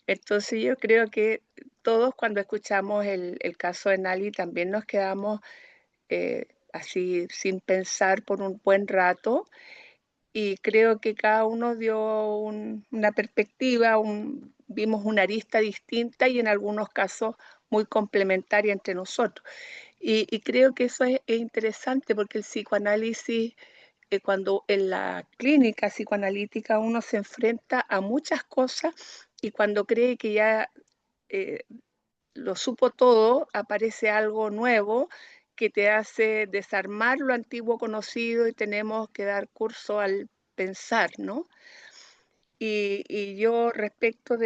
Entonces yo creo que todos cuando escuchamos el caso de Nali también nos quedamos así sin pensar por un buen rato, y creo que cada uno dio una perspectiva, vimos una arista distinta y en algunos casos muy complementaria entre nosotros. Y creo que eso es interesante porque el psicoanálisis, cuando en la clínica psicoanalítica uno se enfrenta a muchas cosas y cuando cree que ya eh, lo supo todo, aparece algo nuevo que te hace desarmar lo antiguo conocido y tenemos que dar curso al pensar, ¿no? Y yo respecto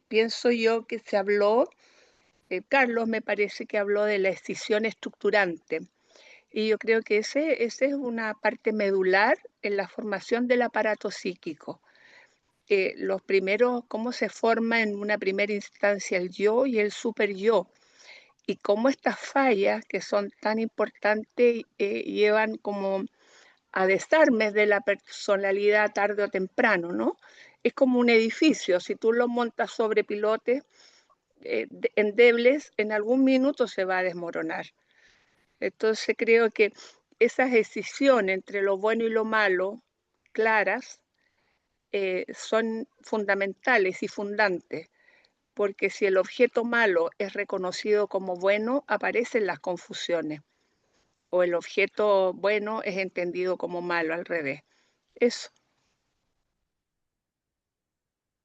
pienso yo que se habló, Carlos me parece que habló de la escisión estructurante. Y yo creo que esa es una parte medular en la formación del aparato psíquico. Los primeros, cómo se forma en una primera instancia el yo y el super yo, y cómo estas fallas que son tan importantes llevan como a desarmes de la personalidad tarde o temprano, ¿no? Es como un edificio, si tú lo montas sobre pilotes endebles, en algún minuto se va a desmoronar. Entonces creo que esa decisión entre lo bueno y lo malo, claras, son fundamentales y fundantes, porque si el objeto malo es reconocido como bueno, aparecen las confusiones, o el objeto bueno es entendido como malo, al revés. Eso.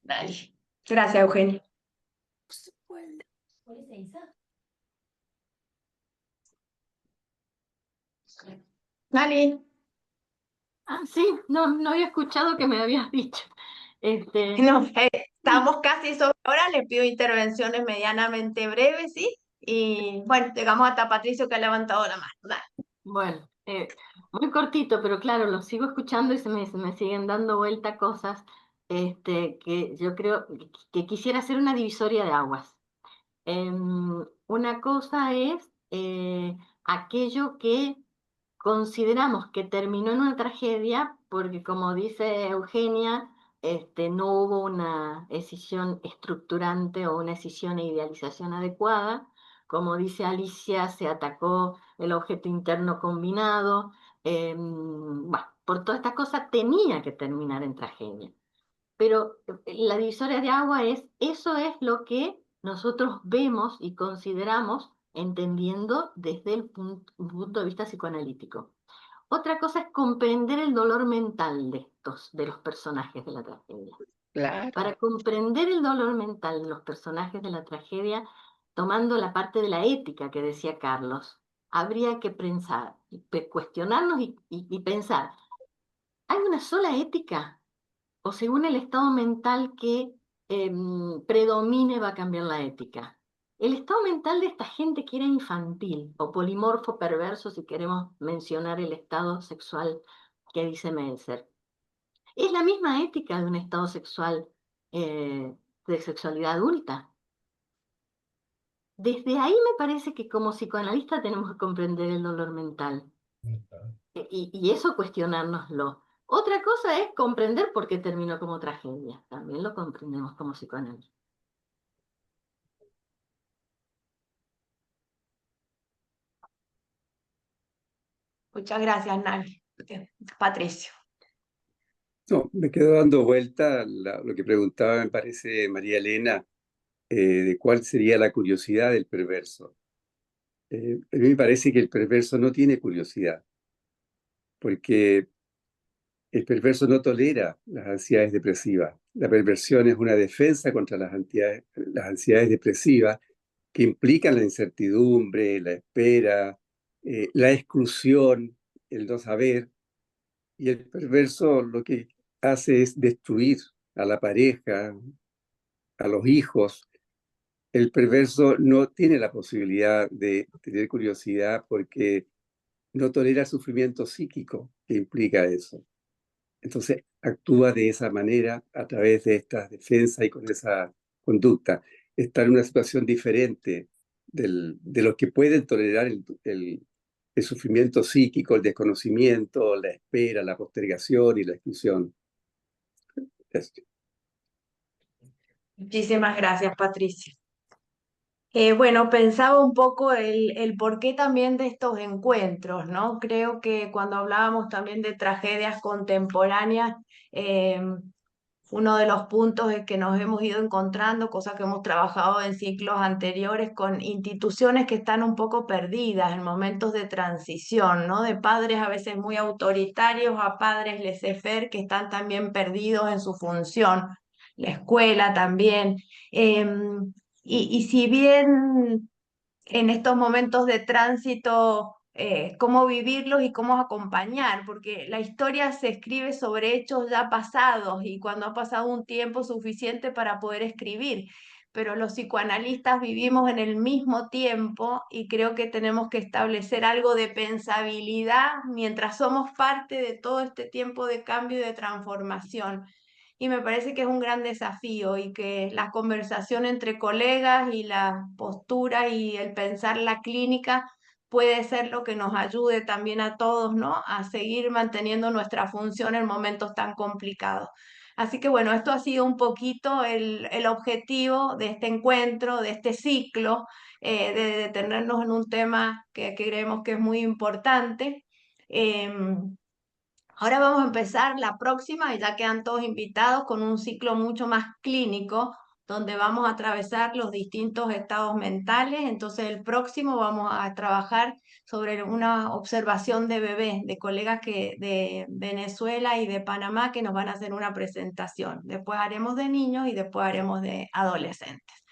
Dale. Gracias, Eugenia. Dale. Ah, sí, no había escuchado que me habías dicho. No, estamos casi sobre hora, le pido intervenciones medianamente breves, ¿sí? Y bueno, llegamos hasta Patricio que ha levantado la mano. Dale. Bueno, muy cortito, pero claro, lo sigo escuchando y se me siguen dando vuelta cosas que yo creo que quisiera hacer una divisoria de aguas. Una cosa es aquello que consideramos que terminó en una tragedia porque, como dice Eugenia, no hubo una escisión estructurante o una escisión e idealización adecuada. Como dice Alicia, se atacó el objeto interno combinado. Bueno, por todas estas cosas tenía que terminar en tragedia. Pero la divisoria de agua eso es lo que nosotros vemos y consideramos entendiendo desde el punto de vista psicoanalítico. Otra cosa es comprender el dolor mental de los personajes de la tragedia. Claro. Para comprender el dolor mental de los personajes de la tragedia, tomando la parte de la ética que decía Carlos, habría que pensar, cuestionarnos y pensar, ¿hay una sola ética? O según el estado mental que predomine va a cambiar la ética. El estado mental de esta gente que era infantil o polimorfo perverso, si queremos mencionar el estado sexual que dice Meltzer, es la misma ética de un estado sexual de sexualidad adulta. Desde ahí me parece que como psicoanalista tenemos que comprender el dolor mental y eso cuestionárnoslo. Otra cosa es comprender por qué terminó como tragedia. También lo comprendemos como psicoanalista. Muchas gracias, Nali. Patricio. No, me quedo dando vuelta lo que preguntaba, me parece, María Elena, de cuál sería la curiosidad del perverso. A mí me parece que el perverso no tiene curiosidad, porque el perverso no tolera las ansiedades depresivas. La perversión es una defensa contra las ansiedades depresivas que implican la incertidumbre, la espera, la exclusión, el no saber. Y el perverso lo que hace es destruir a la pareja, a los hijos. El perverso no tiene la posibilidad de tener curiosidad porque no tolera el sufrimiento psíquico que implica eso. Entonces actúa de esa manera a través de estas defensas y con esa conducta. Está en una situación diferente de los que pueden tolerar el sufrimiento psíquico, el desconocimiento, la espera, la postergación y la exclusión. Muchísimas gracias, Patricia. Bueno, pensaba un poco el porqué también de estos encuentros, ¿no? Creo que cuando hablábamos también de tragedias contemporáneas, uno de los puntos es que nos hemos ido encontrando, cosas que hemos trabajado en ciclos anteriores, con instituciones que están un poco perdidas en momentos de transición, ¿no? De padres a veces muy autoritarios a padres laissez-faire que están también perdidos en su función, la escuela también. Y si bien en estos momentos de tránsito, cómo vivirlos y cómo acompañar, porque la historia se escribe sobre hechos ya pasados y cuando ha pasado un tiempo suficiente para poder escribir, pero los psicoanalistas vivimos en el mismo tiempo y creo que tenemos que establecer algo de pensabilidad mientras somos parte de todo este tiempo de cambio y de transformación. Y me parece que es un gran desafío y que la conversación entre colegas y la postura y el pensar la clínica puede ser lo que nos ayude también a todos, ¿no? A seguir manteniendo nuestra función en momentos tan complicados. Así que bueno, esto ha sido un poquito el objetivo de este encuentro, de este ciclo, de detenernos en un tema que creemos que es muy importante. Ahora vamos a empezar la próxima y ya quedan todos invitados con un ciclo mucho más clínico, donde vamos a atravesar los distintos estados mentales. Entonces el próximo vamos a trabajar sobre una observación de bebés, de colegas de Venezuela y de Panamá que nos van a hacer una presentación. Después haremos de niños y después haremos de adolescentes.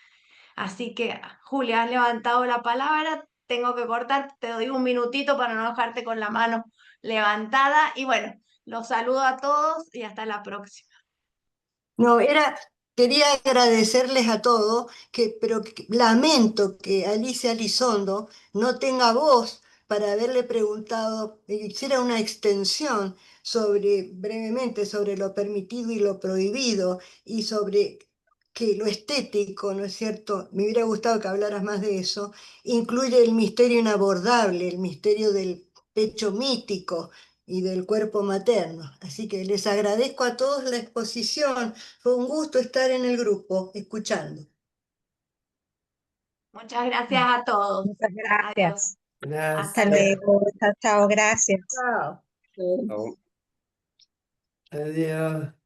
Así que, Julia, has levantado la palabra, tengo que cortar, te doy un minutito para no dejarte con la mano levantada y bueno, los saludo a todos y hasta la próxima. No, quería agradecerles a todos, pero lamento que Alicia Elizondo no tenga voz para haberle preguntado, hiciera una extensión brevemente sobre lo permitido y lo prohibido y sobre que lo estético, ¿no es cierto? Me hubiera gustado que hablaras más de eso. Incluye el misterio inabordable, el misterio del pecho mítico y del cuerpo materno. Así que les agradezco a todos la exposición. Fue un gusto estar en el grupo, escuchando. Muchas gracias a todos. Muchas gracias. Gracias. Hasta luego. Chao, chao. Gracias. Chao. Chao. Adiós.